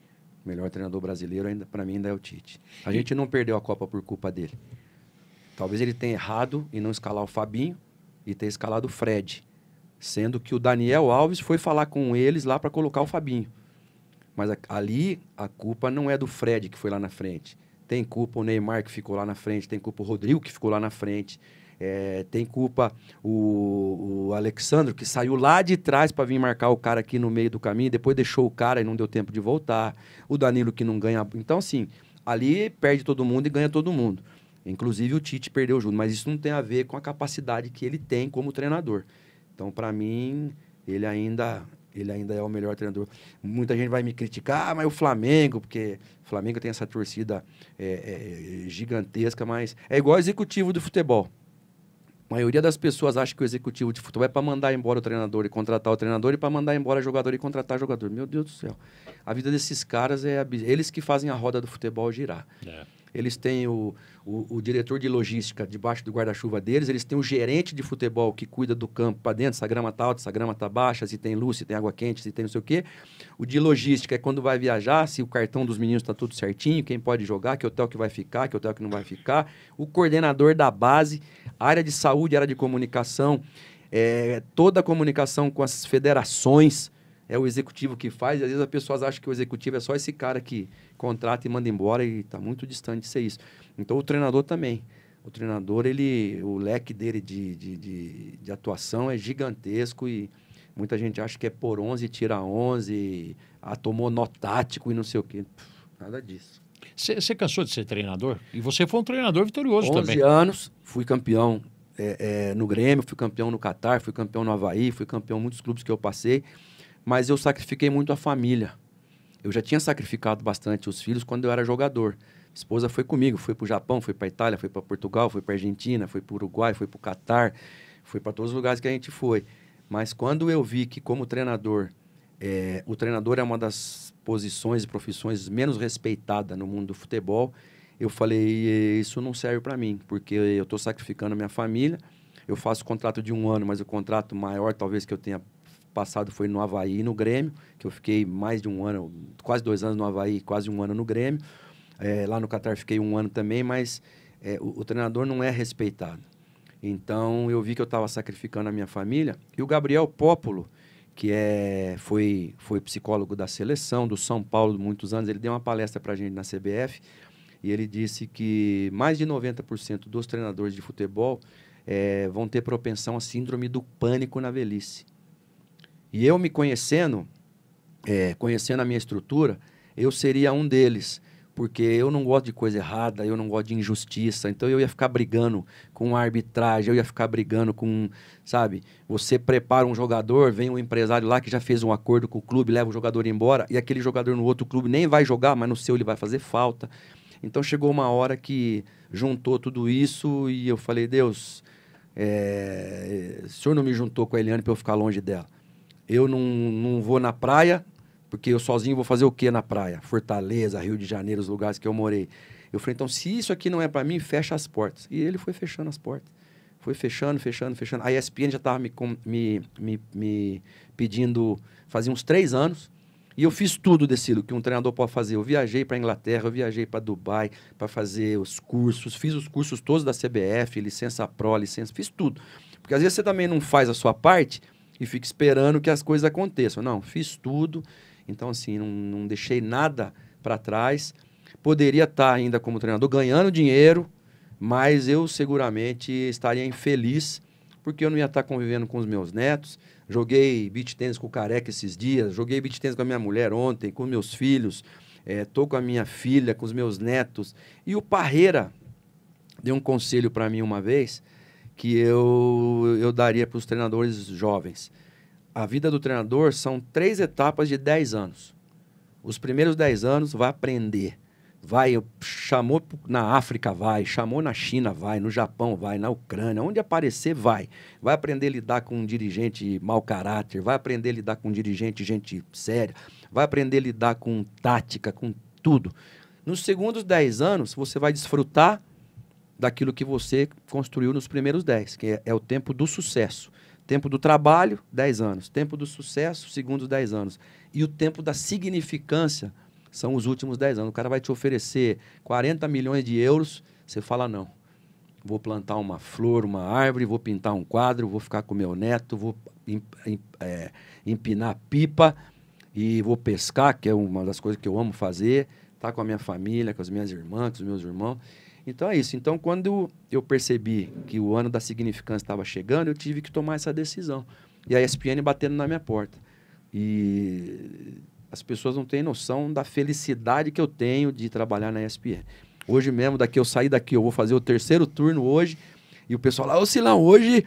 O melhor treinador brasileiro, para mim, ainda é o Tite. A gente não perdeu a Copa por culpa dele. Talvez ele tenha errado em não escalar o Fabinho e ter escalado o Fred. Sendo que o Daniel Alves foi falar com eles lá para colocar o Fabinho. Mas ali, a culpa não é do Fred, que foi lá na frente. Tem culpa o Neymar, que ficou lá na frente. Tem culpa o Rodrigo, que ficou lá na frente. Tem culpa o Alexandre, que saiu lá de trás para vir marcar o cara aqui no meio do caminho, depois deixou o cara e não deu tempo de voltar. O Danilo, que não ganha... Então, assim, ali perde todo mundo e ganha todo mundo. Inclusive, o Tite perdeu junto, mas isso não tem a ver com a capacidade que ele tem como treinador. Então, para mim, ele ainda é o melhor treinador. Muita gente vai me criticar, mas o Flamengo, porque o Flamengo tem essa torcida gigantesca, mas é igual executivo do futebol. A maioria das pessoas acha que o executivo de futebol é para mandar embora o treinador e contratar o treinador e para mandar embora o jogador e contratar o jogador. Meu Deus do céu. A vida desses caras eles que fazem a roda do futebol girar. Eles têm o diretor de logística debaixo do guarda-chuva deles, eles têm o gerente de futebol que cuida do campo para dentro, se a grama está alta, se a grama está baixa, se tem luz, se tem água quente, se tem não sei o quê. O de logística é quando vai viajar, se o cartão dos meninos está tudo certinho, quem pode jogar, que hotel que vai ficar, que hotel que não vai ficar. O coordenador da base, área de saúde, área de comunicação, toda a comunicação com as federações, é o executivo que faz, e às vezes as pessoas acham que o executivo é só esse cara que contrata e manda embora, e está muito distante de ser isso. Então, o treinador também. O treinador, o leque dele de atuação é gigantesco e muita gente acha que é por 11, tira 11, tomou nó tático e não sei o quê. Nada disso. Você cansou de ser treinador? E você foi um treinador vitorioso 11 também. 11 anos, fui campeão no Grêmio, fui campeão no Catar, fui campeão no Avaí, fui campeão em muitos clubes que eu passei, mas eu sacrifiquei muito a família. Eu já tinha sacrificado bastante os filhos quando eu era jogador. esposa foi comigo, foi para o Japão, foi para a Itália, foi para Portugal, foi para a Argentina, foi para o Uruguai, foi para o Catar, foi para todos os lugares que a gente foi. Mas quando eu vi que como treinador, o treinador é uma das posições e profissões menos respeitada no mundo do futebol, eu falei, isso não serve para mim, porque eu estou sacrificando a minha família, eu faço contrato de 1 ano, mas o contrato maior talvez que eu tenha passado foi no Avaí e no Grêmio, que eu fiquei mais de 1 ano, quase 2 anos no Avaí, quase 1 ano no Grêmio. Lá no Catar fiquei 1 ano também, mas o treinador não é respeitado. Então eu vi que eu estava sacrificando a minha família. E o Gabriel Pópolo, que foi psicólogo da seleção, do São Paulo, muitos anos, ele deu uma palestra para a gente na CBF e ele disse que mais de 90% dos treinadores de futebol vão ter propensão à síndrome do pânico na velhice. E eu me conhecendo a minha estrutura, eu seria um deles, porque eu não gosto de coisa errada, eu não gosto de injustiça, então eu ia ficar brigando com a arbitragem, eu ia ficar brigando com, sabe, você prepara um jogador, vem um empresário lá que já fez um acordo com o clube, leva o jogador embora, e aquele jogador no outro clube nem vai jogar, mas no seu ele vai fazer falta. Então chegou uma hora que juntou tudo isso e eu falei, Deus, o senhor não me juntou com a Eliane para eu ficar longe dela. Eu não vou na praia, porque eu sozinho vou fazer o quê na praia? Fortaleza, Rio de Janeiro, os lugares que eu morei. Eu falei, então, se isso aqui não é para mim, fecha as portas. E ele foi fechando as portas. Foi fechando. A ESPN já estava me pedindo, fazia uns 3 anos, e eu fiz tudo, Decilo, que um treinador pode fazer. Eu viajei para a Inglaterra, eu viajei para Dubai para fazer os cursos, fiz os cursos todos da CBF, licença Pro, fiz tudo. Porque às vezes você também não faz a sua parte e fica esperando que as coisas aconteçam. Não, fiz tudo. Então, assim, não deixei nada para trás. Poderia estar ainda como treinador ganhando dinheiro, mas eu seguramente estaria infeliz, porque eu não ia estar convivendo com os meus netos. Joguei beach tênis com o Careca esses dias, joguei beach tênis com a minha mulher ontem, com meus filhos, estou com a minha filha, com os meus netos. E o Parreira deu um conselho para mim uma vez, que eu daria para os treinadores jovens. A vida do treinador são 3 etapas de 10 anos. Os primeiros 10 anos vai aprender. Chamou na África, chamou na China, no Japão, na Ucrânia, onde aparecer, vai aprender a lidar com um dirigente mau caráter, vai aprender a lidar com um dirigente gente séria, vai aprender a lidar com tática, com tudo. Nos segundos 10 anos, você vai desfrutar daquilo que você construiu nos primeiros 10, que é o tempo do sucesso. Tempo do trabalho, 10 anos. Tempo do sucesso, segundos 10 anos. E o tempo da significância são os últimos 10 anos. O cara vai te oferecer 40 milhões de euros, você fala não. Vou plantar uma flor, uma árvore, vou pintar um quadro, vou ficar com meu neto, vou empinar pipa e vou pescar, que é uma das coisas que eu amo fazer, estar com a minha família, com as minhas irmãs, com os meus irmãos. Então é isso. Então, quando eu percebi que o ano da significância estava chegando, eu tive que tomar essa decisão. E a ESPN batendo na minha porta. E as pessoas não têm noção da felicidade que eu tenho de trabalhar na ESPN. Hoje mesmo, eu sair daqui, eu vou fazer o 3º turno hoje, e o pessoal lá, ô Silão, hoje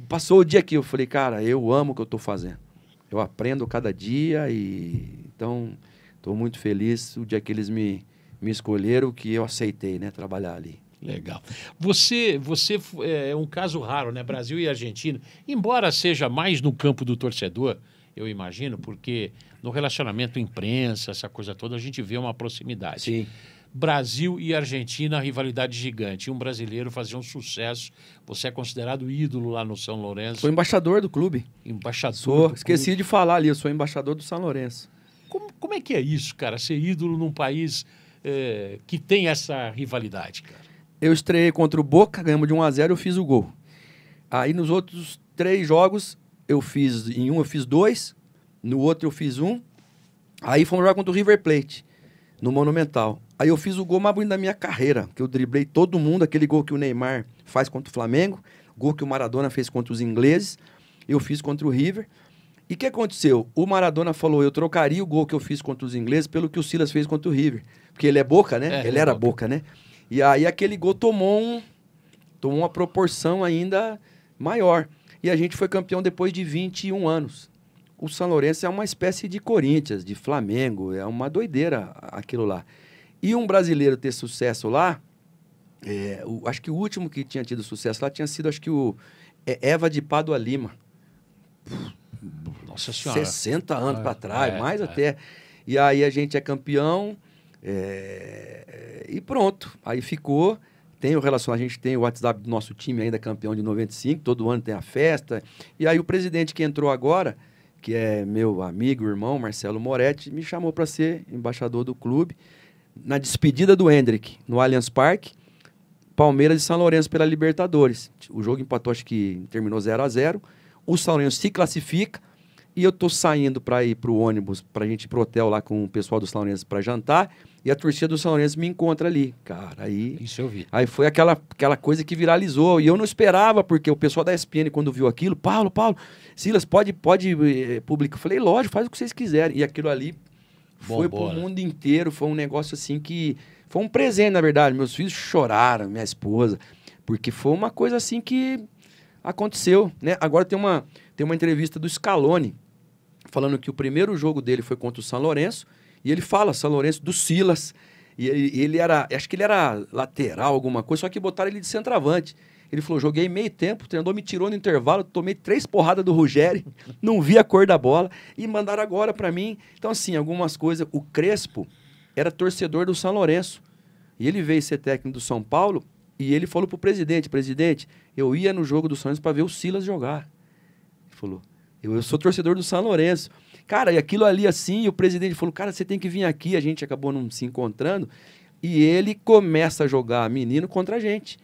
passou o dia aqui. Eu falei, cara, eu amo o que eu estou fazendo. Eu aprendo cada dia então estou muito feliz o dia que eles me escolheram, que eu aceitei, né, trabalhar ali. Legal. Você é um caso raro, né? Brasil e Argentina, embora seja mais no campo do torcedor, eu imagino, porque no relacionamento imprensa, essa coisa toda, a gente vê uma proximidade. Sim. Brasil e Argentina, rivalidade gigante. Um brasileiro fazia um sucesso. Você é considerado ídolo lá no São Lourenço. Sou embaixador do clube. Embaixador. Esqueci de falar ali, eu sou embaixador do São Lourenço. Como é que é isso, cara? Ser ídolo num país que tem essa rivalidade, cara? Eu estreiei contra o Boca, ganhamos de 1-0, eu fiz o gol. Aí nos outros 3 jogos, em um eu fiz 2, no outro eu fiz 1. Aí fomos jogar contra o River Plate, no Monumental. Aí eu fiz o gol mais bonito da minha carreira, que eu driblei todo mundo, aquele gol que o Neymar faz contra o Flamengo, gol que o Maradona fez contra os ingleses, eu fiz contra o River. E o que aconteceu? O Maradona falou, eu trocaria o gol que eu fiz contra os ingleses pelo que o Silas fez contra o River. Porque ele é Boca, né? Ele era Boca, né? E aí aquele gol tomou uma proporção ainda maior. E a gente foi campeão depois de 21 anos. O São Lourenço é uma espécie de Corinthians, de Flamengo, é uma doideira aquilo lá. E um brasileiro ter sucesso lá, acho que o último que tinha tido sucesso lá tinha sido, acho que o Eva de Pádua Lima. Nossa Senhora. 60 anos para trás, mais até. E aí a gente é campeão e pronto. Aí ficou. Tem o relacionamento, a gente tem o WhatsApp do nosso time ainda campeão de 95, todo ano tem a festa. E aí o presidente que entrou agora, que é meu amigo, irmão, Marcelo Moretti, me chamou para ser embaixador do clube. Na despedida do Hendrick, no Allianz Parque, Palmeiras e São Lourenço pela Libertadores. O jogo empatou, acho que terminou 0-0. O São Lourenço se classifica e eu tô saindo para ir pro ônibus, pra gente ir pro hotel lá com o pessoal do São Lourenço para jantar, e a torcida do São Lourenço me encontra ali. Cara, aí... Isso eu vi. Aí foi aquela coisa que viralizou, e eu não esperava, porque o pessoal da ESPN, quando viu aquilo, Paulo, Silas, pode publicar. Eu falei, lógico, faz o que vocês quiserem. E aquilo ali foi pro mundo inteiro, foi um negócio assim que... Foi um presente, na verdade. Meus filhos choraram, minha esposa, porque foi uma coisa assim que aconteceu, né? Agora tem uma entrevista do Scaloni, falando que o primeiro jogo dele foi contra o São Lourenço, e ele fala, São Lourenço, do Silas, e ele era, acho que ele era lateral, alguma coisa, só que botaram ele de centroavante. Ele falou, joguei meio tempo, o treinador me tirou no intervalo, tomei 3 porradas do Ruggeri, não vi a cor da bola, e mandaram agora para mim. Então, assim, algumas coisas, o Crespo era torcedor do São Lourenço, e ele veio ser técnico do São Paulo, e ele falou pro presidente, eu ia no jogo do São Lourenço para ver o Silas jogar. Ele falou, eu sou torcedor do São Lourenço. Cara, e aquilo ali assim, o presidente falou, cara, você tem que vir aqui. A gente acabou não se encontrando. E ele começa a jogar menino contra a gente,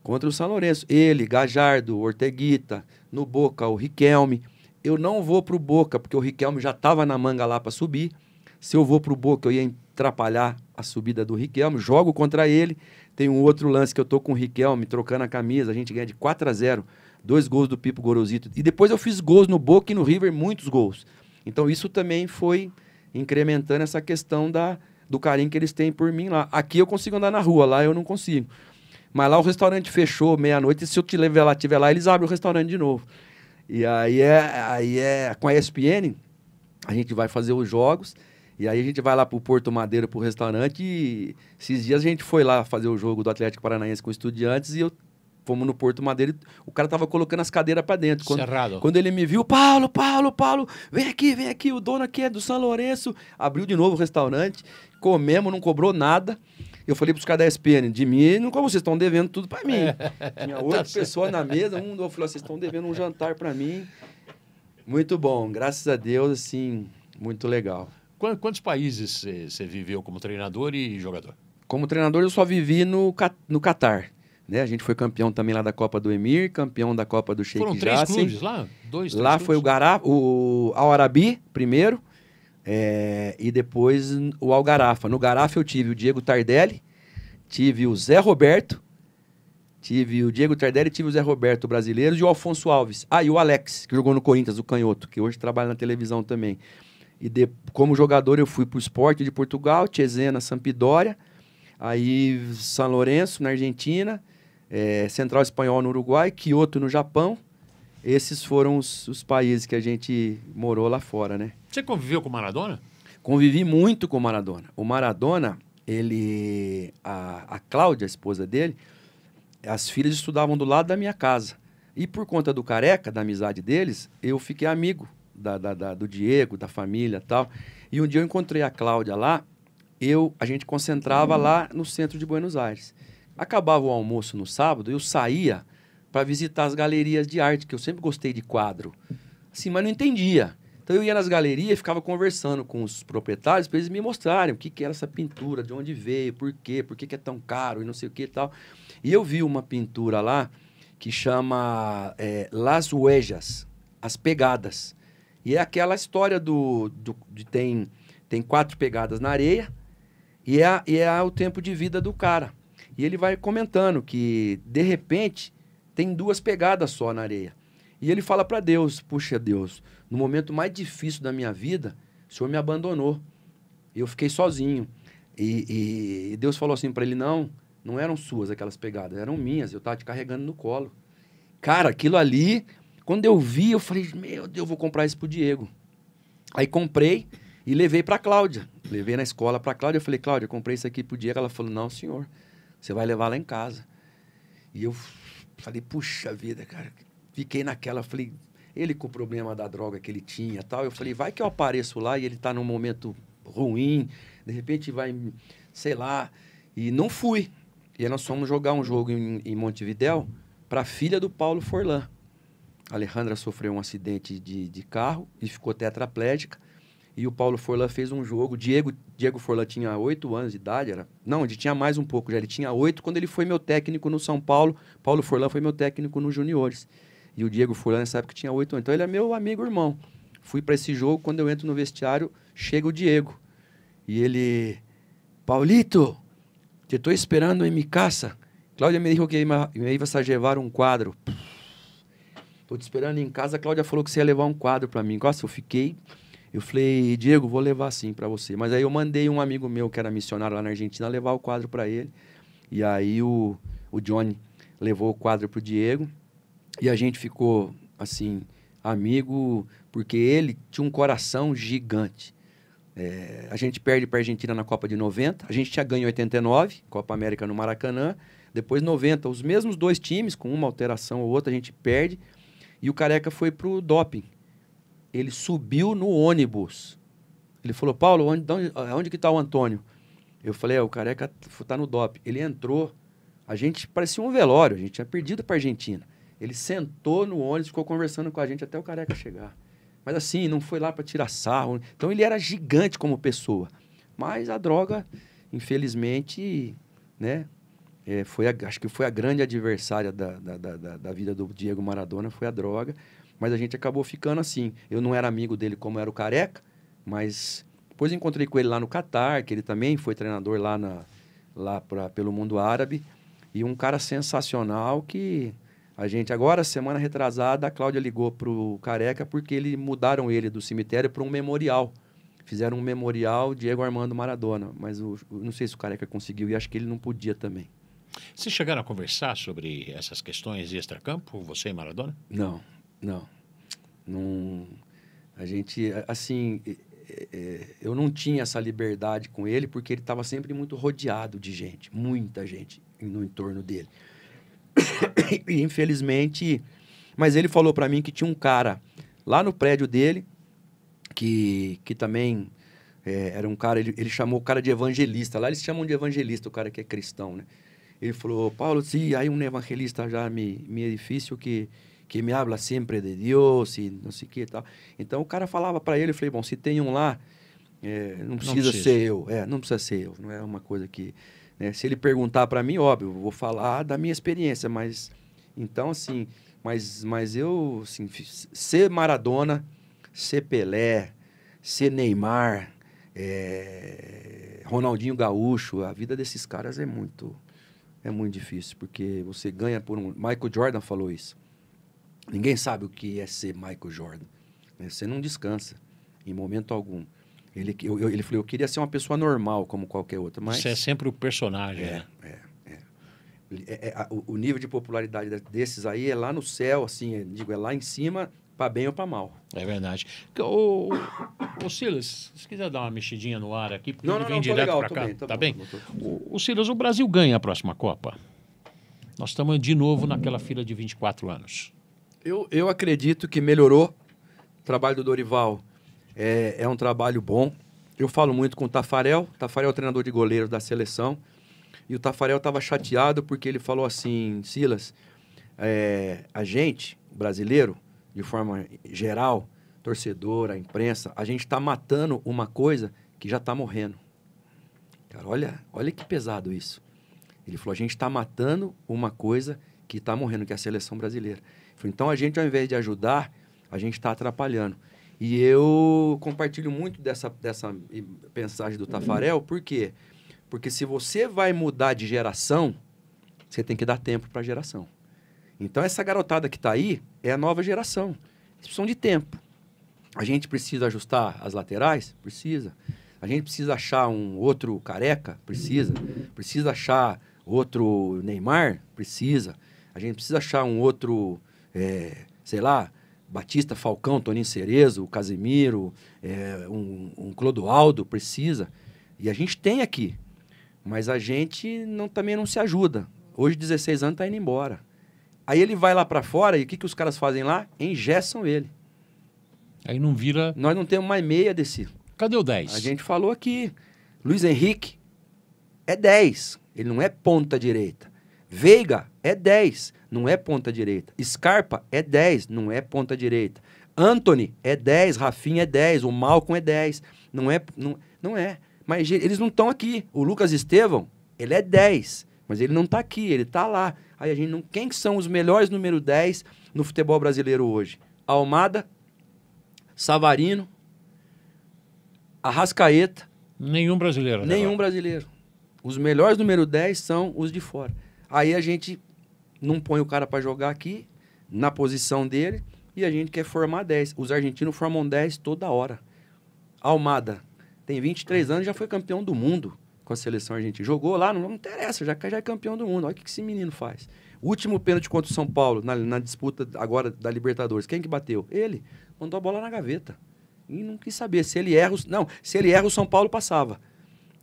contra o São Lourenço. Ele, Gajardo, Orteguita, no Boca, o Riquelme. Eu não vou pro Boca, porque o Riquelme já estava na manga lá para subir. Se eu vou pro Boca, eu ia atrapalhar a subida do Riquelme. Jogo contra ele. Tem um outro lance que eu tô com o Riquelme, trocando a camisa. A gente ganha de 4-0. 2 gols do Pipo Gorosito. E depois eu fiz gols no Boca e no River, muitos gols. Então isso também foi incrementando essa questão do carinho que eles têm por mim lá. Aqui eu consigo andar na rua, lá eu não consigo. Mas lá o restaurante fechou meia-noite, e se eu estiver lá, eles abrem o restaurante de novo. E aí com a ESPN, a gente vai fazer os jogos, e aí a gente vai lá pro Porto Madeira, pro restaurante, e esses dias a gente foi lá fazer o jogo do Atlético Paranaense com Estudiantes, e fomos no Porto Madeira, o cara tava colocando as cadeiras para dentro. Quando ele me viu, Paulo, vem aqui, o dono aqui é do São Lourenço. Abriu de novo o restaurante, comemos, não cobrou nada. Eu falei pros caras da ESPN, de mim, não, como vocês estão devendo tudo para mim. Tinha 8 pessoas na mesa, falou, vocês estão devendo um jantar para mim. Muito bom, graças a Deus, assim, muito legal. Quantos países você viveu como treinador e jogador? Como treinador, eu só vivi no Catar. Né? A gente foi campeão também lá da Copa do Emir, campeão da Copa do Sheikh Jassim. Foram 3 clubes lá? 2, 3 lá clubes? Foi o Al Arabi primeiro, e depois o Al Gharafa. No Gharafa eu tive o Diego Tardelli, tive o Zé Roberto, tive o Zé Roberto brasileiro e o Alfonso Alves. E o Alex, que jogou no Corinthians, o canhoto, que hoje trabalha na televisão também. E como jogador eu fui para o Sport de Portugal, Cesena, Sampdoria, aí São Lourenço na Argentina, Central Espanhol no Uruguai, Kyoto no Japão. Esses foram os países que a gente morou lá fora, né? Você conviveu com o Maradona? Convivi muito com o Maradona. O Maradona, a Cláudia, a esposa dele, as filhas estudavam do lado da minha casa. E por conta do Careca, da amizade deles, eu fiquei amigo do Diego, da família e tal. E um dia eu encontrei a Cláudia lá, a gente concentrava lá no centro de Buenos Aires. Acabava o almoço no sábado, eu saía para visitar as galerias de arte, que eu sempre gostei de quadro. Assim, mas não entendia. Então eu ia nas galerias e ficava conversando com os proprietários para eles me mostrarem o que era essa pintura, de onde veio, por que é tão caro e não sei o que e tal. E eu vi uma pintura lá que chama Las Huellas, As Pegadas. E é aquela história de tem 4 pegadas na areia e é o tempo de vida do cara. E ele vai comentando que, de repente, tem 2 pegadas só na areia. E ele fala para Deus, puxa Deus, no momento mais difícil da minha vida, o Senhor me abandonou. Eu fiquei sozinho. E Deus falou assim para ele, não eram suas aquelas pegadas, eram minhas, eu estava te carregando no colo. Cara, aquilo ali, quando eu vi, eu falei, meu Deus, eu vou comprar isso pro Diego. Aí comprei E levei para Cláudia. Levei na escola para Cláudia. Eu falei, Cláudia, eu comprei isso aqui pro Diego. Ela falou, não, senhor, você vai levar lá em casa. E eu falei, puxa vida, cara. Fiquei naquela, falei, ele com o problema da droga que ele tinha e tal. Eu falei, vai que eu apareço lá e ele tá num momento ruim. De repente vai, sei lá. E não fui. E aí nós fomos jogar um jogo em Montevidéu para a filha do Paulo Forlan. A Alejandra sofreu um acidente de carro e ficou tetraplégica. E o Paulo Forlan fez um jogo. Diego Forlan tinha 8 anos de idade. Não, ele tinha mais um pouco já. Ele tinha 8 quando ele foi meu técnico no São Paulo. Paulo Forlan foi meu técnico nos juniores. E o Diego Forlan nessa época tinha 8 anos. Então ele é meu amigo irmão. Fui para esse jogo. Quando eu entro no vestiário, chega o Diego. E ele... Paulito, te estou esperando em mi casa. Cláudia me dijo que me ibas a levar um quadro. Estou te esperando em casa. A Cláudia falou que você ia levar um quadro para mim. Nossa, eu fiquei... Eu falei, Diego, vou levar sim para você. Mas aí eu mandei um amigo meu, que era missionário lá na Argentina, levar o quadro para ele. E aí o Johnny levou o quadro pro Diego. E a gente ficou, assim, amigo, porque ele tinha um coração gigante. A gente perde para a Argentina na Copa de 90. A gente tinha ganho em 89, Copa América no Maracanã. Depois 90, os mesmos 2 times, com uma alteração ou outra, a gente perde. E o Careca foi pro doping. Ele subiu no ônibus. Ele falou, Paulo, onde que está o Antônio? Eu falei, o Careca está no doping. Ele entrou, a gente parecia um velório, a gente tinha perdido para a Argentina. Ele sentou no ônibus, ficou conversando com a gente até o Careca chegar. Mas assim, não foi lá para tirar sarro. Então ele era gigante como pessoa. Mas a droga, infelizmente, né, acho que foi a grande adversária da vida do Diego Maradona, foi a droga. Mas a gente acabou ficando assim. Eu não era amigo dele como era o Careca, mas depois encontrei com ele lá no Catar, que ele também foi treinador pelo mundo árabe. E um cara sensacional que a gente... Agora, semana retrasada, a Cláudia ligou pro Careca porque mudaram ele do cemitério para um memorial. Fizeram um memorial Diego Armando Maradona. Mas não sei se o Careca conseguiu e acho que ele não podia também. Vocês chegaram a conversar sobre essas questões de extracampo, você e Maradona? Não. A gente, assim, eu não tinha essa liberdade com ele porque ele estava sempre muito rodeado de gente, muita gente no entorno dele. E, infelizmente, mas ele falou para mim que tinha um cara lá no prédio dele que também era um cara, ele chamou o cara de evangelista. Lá eles chamam de evangelista o cara que é cristão, né? Ele falou, Paulo, sim, há um evangelista já no meu edifício que me habla sempre de Deus e não sei o que e tal. Então o cara falava para ele, eu falei, bom, se tem um lá, não precisa ser eu. Não precisa ser eu, não é uma coisa que... Né, se ele perguntar para mim, óbvio, eu vou falar da minha experiência, mas... Então, assim, mas eu, assim, ser Maradona, ser Pelé, ser Neymar, Ronaldinho Gaúcho, a vida desses caras é muito difícil, porque você ganha por um... Michael Jordan falou isso. Ninguém sabe o que é ser Michael Jordan. Você não descansa em momento algum. Ele falou, eu queria ser uma pessoa normal, como qualquer outra, mas... Você é sempre o personagem, né? O nível de popularidade desses aí é lá no céu, assim, é lá em cima, para bem ou para mal. É verdade. Ô Silas, se quiser dar uma mexidinha no ar aqui, porque ele vem direto para cá. Tá bem? O Silas, o Brasil ganha a próxima Copa. Nós estamos de novo naquela fila de 24 anos. Eu acredito que melhorou. O trabalho do Dorival é um trabalho bom. Eu falo muito com o Tafarel. O Tafarel é o treinador de goleiros da seleção. E o Tafarel estava chateado porque ele falou assim, Silas, a gente, brasileiro, de forma geral, torcedor, a imprensa, a gente está matando uma coisa que já está morrendo. Cara, olha que pesado isso. Ele falou, a gente está matando uma coisa que está morrendo, que é a seleção brasileira. Então, a gente, ao invés de ajudar, a gente está atrapalhando. E eu compartilho muito dessa mensagem do Tafarel, por quê? Porque se você vai mudar de geração, você tem que dar tempo para a geração. Então, essa garotada que está aí é a nova geração. Eles precisam de tempo. A gente precisa ajustar as laterais? Precisa. A gente precisa achar um outro Careca? Precisa. Precisa achar outro Neymar? Precisa. A gente precisa achar um outro... sei lá, Batista, Falcão, Toninho Cerezo, o Casemiro, um Clodoaldo precisa. E a gente tem aqui. Mas a gente também não se ajuda. Hoje, 16 anos, tá indo embora. Aí ele vai lá para fora e o que os caras fazem lá? Engessam ele. Aí não vira... Nós não temos mais meia desse. Cadê o 10? A gente falou aqui. Luiz Henrique é 10. Ele não é ponta direita. Veiga é 10. Não é ponta direita. Scarpa é 10. Não é ponta direita. Anthony é 10. Rafinha é 10. O Malcom é 10. Não é. Mas eles não estão aqui. O Lucas Estevão, ele é 10. Mas ele não está aqui. Ele está lá. Aí a gente não... Quem são os melhores número 10 no futebol brasileiro hoje? Almada, Savarino, Arrascaeta. Nenhum brasileiro. Nenhum brasileiro. Os melhores número 10 são os de fora. Aí a gente não põe o cara para jogar aqui, na posição dele, e a gente quer formar 10. Os argentinos formam 10 toda hora. Almada tem 23 anos, já foi campeão do mundo com a seleção argentina. Jogou lá, não interessa, já é campeão do mundo. Olha o que esse menino faz. O último pênalti contra o São Paulo, na disputa agora da Libertadores, quem que bateu? Ele. Mandou a bola na gaveta. E não quis saber se ele erra. Se ele erra, o São Paulo passava.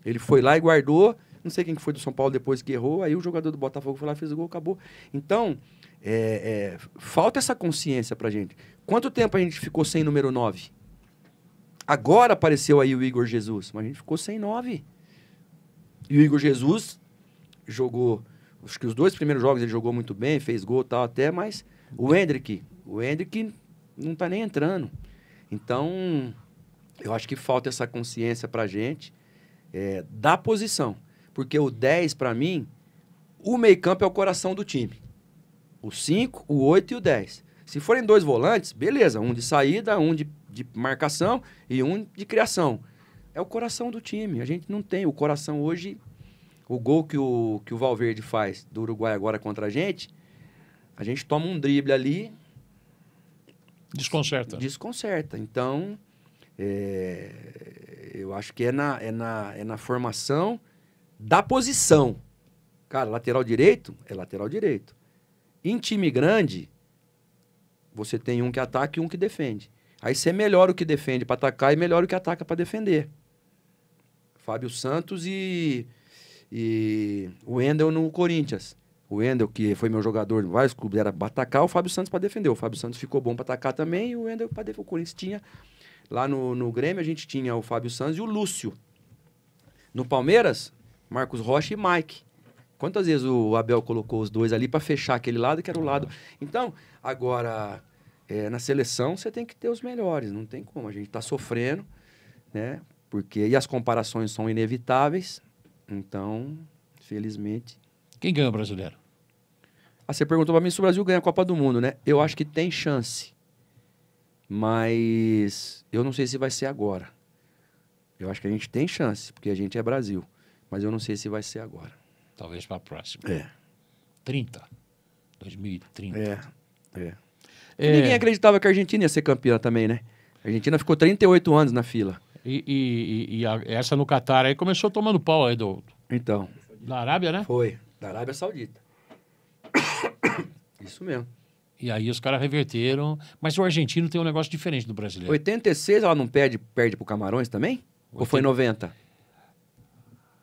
Ele foi lá e guardou. Não sei quem foi do São Paulo depois que errou. Aí o jogador do Botafogo foi lá, fez o gol, acabou. Então, falta essa consciência pra gente. Quanto tempo a gente ficou sem número 9? Agora apareceu aí o Igor Jesus, mas a gente ficou sem 9. E o Igor Jesus jogou, acho que os 2 primeiros jogos ele jogou muito bem, fez gol e tal até, mas o Hendrick não tá nem entrando. Então, eu acho que falta essa consciência pra gente da posição. Porque o 10, pra mim, o meio-campo é o coração do time. O 5, o 8 e o 10. Se forem 2 volantes, beleza. Um de saída, um de marcação e um de criação. É o coração do time. A gente não tem. O coração hoje, o gol que o Valverde faz do Uruguai agora contra a gente toma um drible ali. Desconcerta. Então, eu acho que é na formação da posição. Cara, lateral direito é lateral direito. Em time grande, você tem um que ataca e um que defende. Aí você melhora o que defende para atacar e melhora o que ataca para defender. Fábio Santos e o Wendel no Corinthians. O Wendel, que foi meu jogador em vários clubes, era para atacar, o Fábio Santos para defender. O Fábio Santos ficou bom para atacar também e o Wendel para defender. O Corinthians tinha... Lá no Grêmio, a gente tinha o Fábio Santos e o Lúcio. No Palmeiras, Marcos Rocha e Mike. Quantas vezes o Abel colocou os 2 ali para fechar aquele lado, que era o lado... Então, agora, na seleção, você tem que ter os melhores. Não tem como. A gente está sofrendo, né? E as comparações são inevitáveis. Então, felizmente... Quem ganha o brasileiro? Você perguntou para mim se o Brasil ganha a Copa do Mundo, né? Eu acho que tem chance. Mas eu não sei se vai ser agora. Eu acho que a gente tem chance, porque a gente é Brasil. Mas eu não sei se vai ser agora. Talvez para a próxima. 2030. Ninguém acreditava que a Argentina ia ser campeã também, né? A Argentina ficou 38 anos na fila. Essa no Catar aí começou tomando pau aí Então. Da Arábia, né? Foi. Da Arábia Saudita. Isso mesmo. E aí os caras reverteram. Mas o argentino tem um negócio diferente do brasileiro. 86 ela não perde pro Camarões também? Ou foi 90?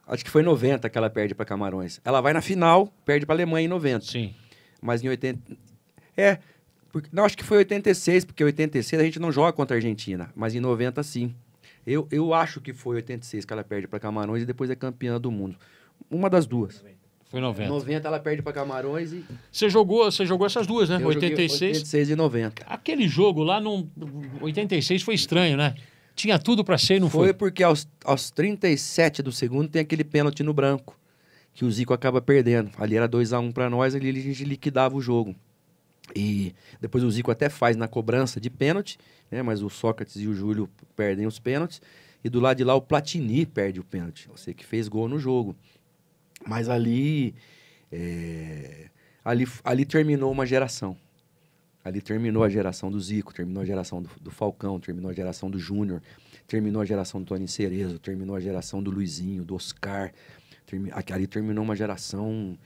Acho que foi 90 que ela perde para Camarões. Ela vai na final, perde para Alemanha em 90. Sim. Mas em 80... Não, acho que foi 86, porque em 86 a gente não joga contra a Argentina. Mas em 90, sim. Eu acho que foi 86 que ela perde para Camarões e depois é campeã do mundo. Uma das duas. Foi 90. 90 ela perde para Camarões e... Você jogou essas duas, né? 86 e 90. Aquele jogo lá no 86 foi estranho, né? Tinha tudo para ser e não foi. Foi porque aos 37 do segundo tem aquele pênalti no branco, que o Zico acaba perdendo. Ali era 2-1 para nós, ali a gente liquidava o jogo. E depois o Zico até faz na cobrança de pênalti, né? Mas o Sócrates e o Júlio perdem os pênaltis. E do lado de lá o Platini perde o pênalti. Você que fez gol no jogo. Mas ali terminou uma geração. Ali terminou a geração do Zico, terminou a geração do Falcão, terminou a geração do Júnior, terminou a geração do Toninho Cerezo, terminou a geração do Luizinho, do Oscar. Ali terminou uma geração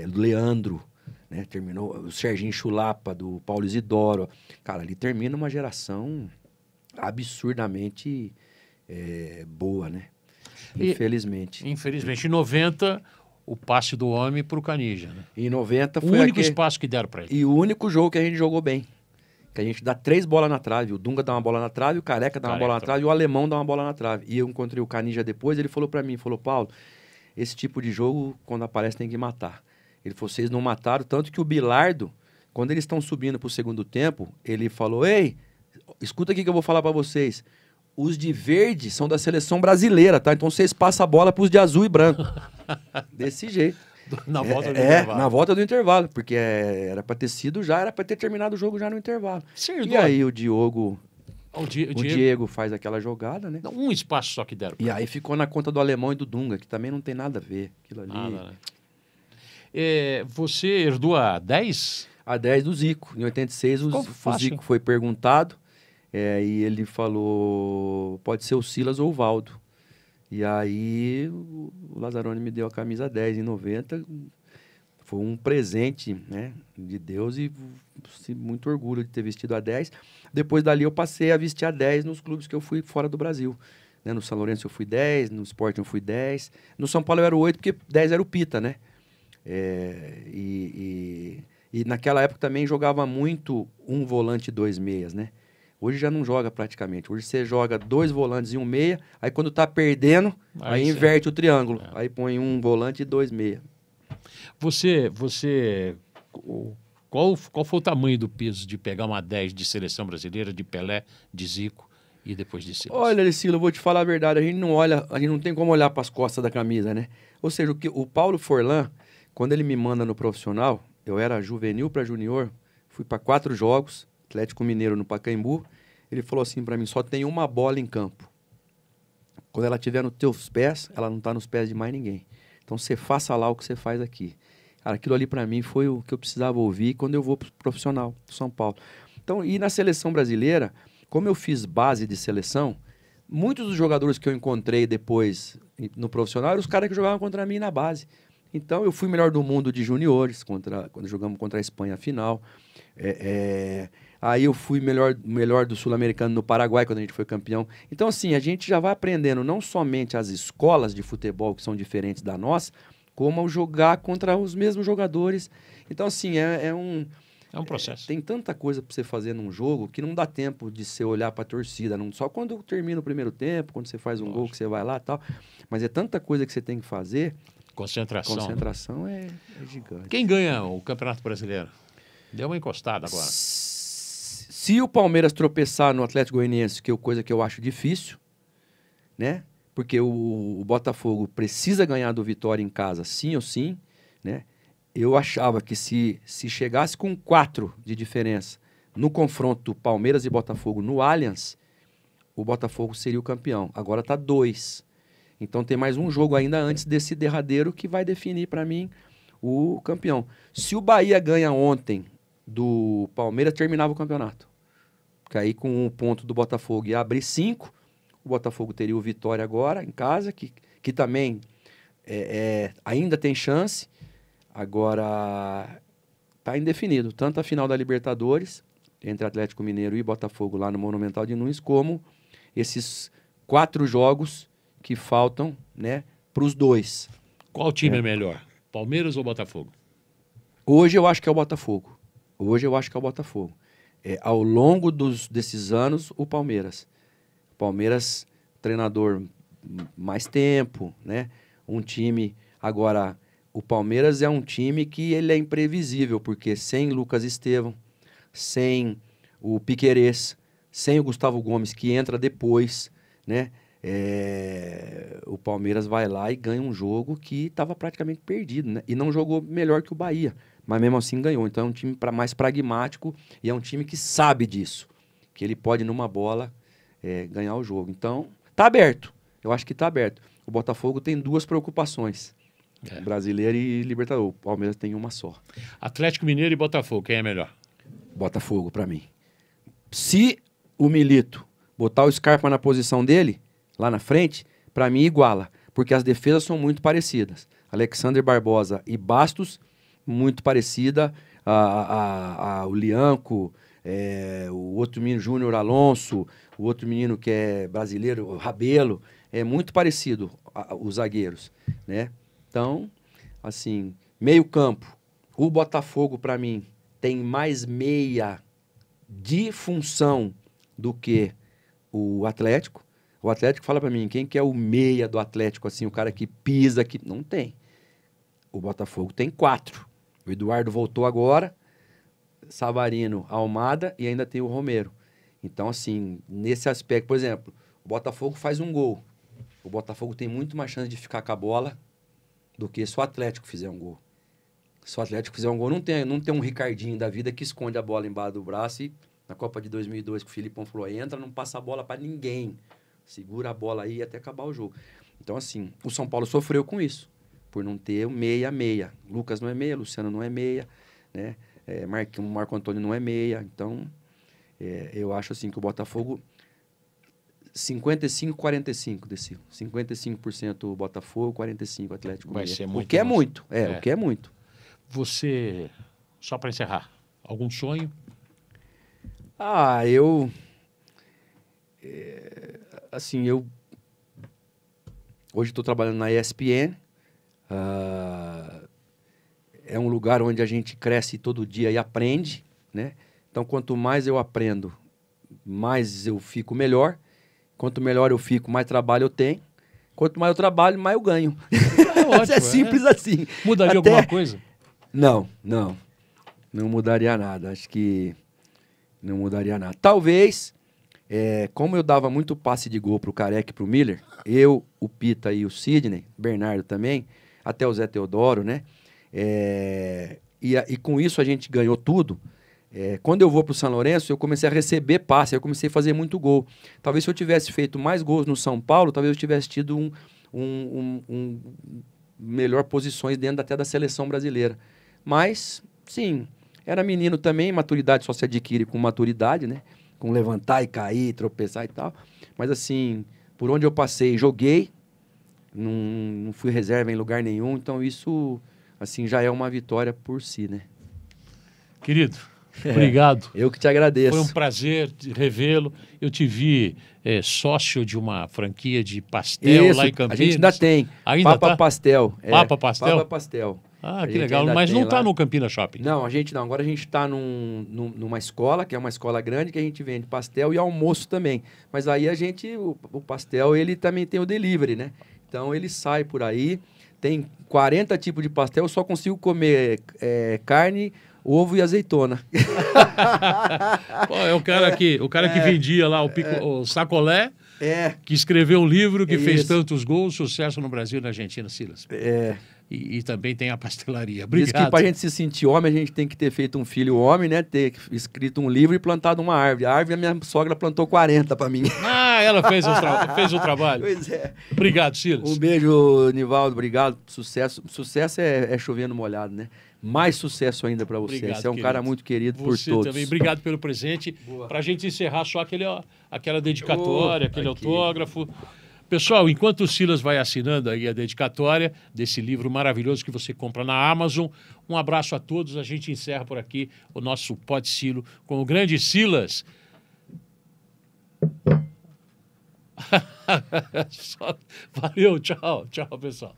do Leandro. né? Terminou o Serginho Chulapa, do Paulo Isidoro. Cara, ali termina uma geração absurdamente boa, né? Infelizmente. Infelizmente. Em 90, o passe do homem para o Canija, né? Em 90 O foi único espaço que deram para ele. E o único jogo que a gente jogou bem. Que a gente dá 3 bolas na trave. O Dunga dá uma bola na trave, o Careca dá uma bola na trave e o Alemão dá uma bola na trave. E eu encontrei o Canija depois, ele falou para mim, Paulo, esse tipo de jogo, quando aparece, tem que matar. Ele falou, vocês não mataram, tanto que o Bilardo, quando eles estão subindo pro segundo tempo, ele falou, ei, escuta aqui que eu vou falar para vocês. Os de verde são da seleção brasileira, tá? Então vocês passam a bola pros de azul e branco. Desse jeito. Na volta do intervalo. Na volta do intervalo, porque era para ter sido já, era para ter terminado o jogo já no intervalo. Sim, e aí o Diego O Diego faz aquela jogada, né? Um espaço só que deram. E aí ficou na conta do Alemão e do Dunga, que também não tem nada a ver. Aquilo ali. Nada, né? Você herdou a 10? A 10 do Zico. Em 86, o Zico foi perguntado e ele falou: pode ser o Silas ou o Valdo. E aí o Lazzaroni me deu a camisa 10 em 90. Foi um presente, né, de Deus e muito orgulho de ter vestido a 10. Depois dali eu passei a vestir a 10 nos clubes que eu fui fora do Brasil. Né? No São Lourenço eu fui 10, no Sporting eu fui 10. No São Paulo eu era 8, porque 10 era o Pita, né? E naquela época também jogava muito um volante e 2 meias, né? Hoje já não joga praticamente. Hoje você joga 2 volantes e 1 meia, aí quando tá perdendo, aí inverte o triângulo. Aí põe um volante e 2 meia. Qual foi o tamanho do peso de pegar uma 10 de seleção brasileira, de Pelé, de Zico e depois de Silas? Olha, Licilo, eu vou te falar a verdade, a gente não tem como olhar para as costas da camisa, né? Ou seja, o Paulo Forlan, quando ele me manda no profissional, eu era juvenil para junior, fui para 4 jogos, Atlético Mineiro no Pacaembu, ele falou assim para mim, só tem uma bola em campo. Quando ela estiver nos teus pés, ela não está nos pés de mais ninguém. Então você faça lá o que você faz aqui. Cara, aquilo ali para mim foi o que eu precisava ouvir quando eu vou pro profissional do São Paulo. Então, e na seleção brasileira, como eu fiz base de seleção, muitos dos jogadores que eu encontrei depois no profissional eram os caras que jogavam contra mim na base. Então, eu fui melhor do mundo de juniores, quando jogamos contra a Espanha a final. Aí eu fui melhor do sul-americano no Paraguai, quando a gente foi campeão. Então, assim, a gente já vai aprendendo não somente as escolas de futebol, que são diferentes da nossa, como ao jogar contra os mesmos jogadores. Então, assim, é um processo. Tem tanta coisa para você fazer num jogo que não dá tempo de você olhar para a torcida. Não, só quando termina o primeiro tempo, quando você faz um gol que você vai lá e tal. Mas é tanta coisa que você tem que fazer. Concentração é gigante. Quem ganha o Campeonato Brasileiro? Deu uma encostada agora. Se o Palmeiras tropeçar no Atlético Goianiense, que é coisa que eu acho difícil, né? Porque o Botafogo precisa ganhar do Vitória em casa, sim ou sim, né? Eu achava que se chegasse com 4 de diferença no confronto Palmeiras e Botafogo no Allianz, o Botafogo seria o campeão. Agora tá 2. Então tem mais um jogo ainda antes desse derradeiro que vai definir para mim o campeão. Se o Bahia ganha ontem do Palmeiras, terminava o campeonato. Porque aí com 1 ponto do Botafogo ia abrir 5. O Botafogo teria o Vitória agora em casa, que também ainda tem chance. Agora está indefinido. Tanto a final da Libertadores, entre Atlético Mineiro e Botafogo lá no Monumental de Nunes, como esses 4 jogos que faltam, né, para os 2. Qual time é melhor? Palmeiras ou Botafogo? Hoje eu acho que é o Botafogo. Ao longo desses anos, o Palmeiras. Palmeiras, treinador mais tempo, né? Um time... Agora, o Palmeiras é um time que ele é imprevisível, porque sem Lucas Estevam, sem o Piquerez, sem o Gustavo Gomes, que entra depois, né? O Palmeiras vai lá e ganha um jogo que estava praticamente perdido, né? E não jogou melhor que o Bahia, mas mesmo assim ganhou. Então é um time mais pragmático e é um time que sabe disso, que ele pode, numa bola, ganhar o jogo. Então, tá aberto. Eu acho que tá aberto. O Botafogo tem 2 preocupações. Brasileiro e Libertadores. O Palmeiras tem uma só. Atlético Mineiro e Botafogo, quem é melhor? Botafogo, para mim. Se o Milito botar o Scarpa na posição dele, lá na frente, para mim iguala. Porque as defesas são muito parecidas. Alexander Barbosa e Bastos, muito parecida. O Lianco, o outro menino, Júnior Alonso, o outro menino que é brasileiro, o Rabelo, é muito parecido os zagueiros, né? Então, assim, meio campo. O Botafogo, para mim, tem mais meia de função do que o Atlético. O Atlético fala para mim, quem que é o meia do Atlético, assim, o cara que pisa, que não tem. O Botafogo tem 4. O Eduardo voltou agora, Savarino, Almada e ainda tem o Romero. Então, assim, nesse aspecto, por exemplo, o Botafogo faz um gol. O Botafogo tem muito mais chance de ficar com a bola do que se o Atlético fizer um gol. Se o Atlético fizer um gol, não tem um Ricardinho da vida que esconde a bola embaixo do braço e na Copa de 2002 que o Filipão falou, entra, não passa a bola para ninguém. Segura a bola aí até acabar o jogo. Então, assim, o São Paulo sofreu com isso, por não ter o meia-meia. Lucas não é meia, Luciano não é meia, né? Marco Antônio não é meia. Então, eu acho assim que o Botafogo 55-45 desse 55% o Botafogo, 45% Atlético Vai meia. ser muito. O que é muito, o que é muito. Você, só para encerrar, algum sonho? Hoje estou trabalhando na ESPN. É um lugar onde a gente cresce todo dia e aprende, né? Então, quanto mais eu aprendo, mais eu fico melhor. Quanto melhor eu fico, mais trabalho eu tenho. Quanto mais eu trabalho, mais eu ganho. Ótimo, é simples assim. Mudaria alguma coisa? Não mudaria nada. Acho que não mudaria nada. Talvez, como eu dava muito passe de gol pro Careca e pro Miller, eu, o Pita e o Sidney, Bernardo também, até o Zé Teodoro, né? E com isso a gente ganhou tudo. Quando eu vou pro São Lourenço, eu comecei a receber passe, eu comecei a fazer muito gol. Talvez se eu tivesse feito mais gols no São Paulo, talvez eu tivesse tido melhor posições dentro até da seleção brasileira. Mas, sim, era menino também, maturidade só se adquire com maturidade, né? Com levantar e cair, tropeçar e tal. Mas, assim, por onde eu passei, joguei, não fui reserva em lugar nenhum, então isso, assim, já é uma vitória por si, né? Querido, obrigado. Eu que te agradeço. Foi um prazer revê-lo. Eu te vi sócio de uma franquia de pastel lá em Campinas. A gente ainda tem. Papa Pastel. Papa Pastel? Papa Pastel. Ah, que legal. Mas não está no Campinas Shopping. Não, agora a gente está numa escola, que é uma escola grande, que a gente vende pastel e almoço também. Mas aí o pastel, ele também tem o delivery, né? Então ele sai por aí, tem 40 tipos de pastel, eu só consigo comer carne, ovo e azeitona. Pô, o cara que vendia lá o sacolé, que escreveu um livro, que fez tantos gols, sucesso no Brasil e na Argentina, Silas. E também tem a pastelaria. Obrigado. Diz que para a gente se sentir homem, a gente tem que ter feito um filho homem, né? Ter escrito um livro e plantado uma árvore. A árvore, a minha sogra plantou 40 para mim. Ah, ela fez o trabalho. Pois é. Obrigado, Silas. Um beijo, Nivaldo. Obrigado. Sucesso. Sucesso é chovendo molhado, né? Mais sucesso ainda para você. Obrigado, você é um cara muito querido por todos. Também. Obrigado pelo presente. Para a gente encerrar só aquela dedicatória, aquele autógrafo. Pessoal, enquanto o Silas vai assinando aí a dedicatória desse livro maravilhoso que você compra na Amazon, um abraço a todos. A gente encerra por aqui o nosso Pod Silo com o grande Silas. Valeu, tchau, pessoal.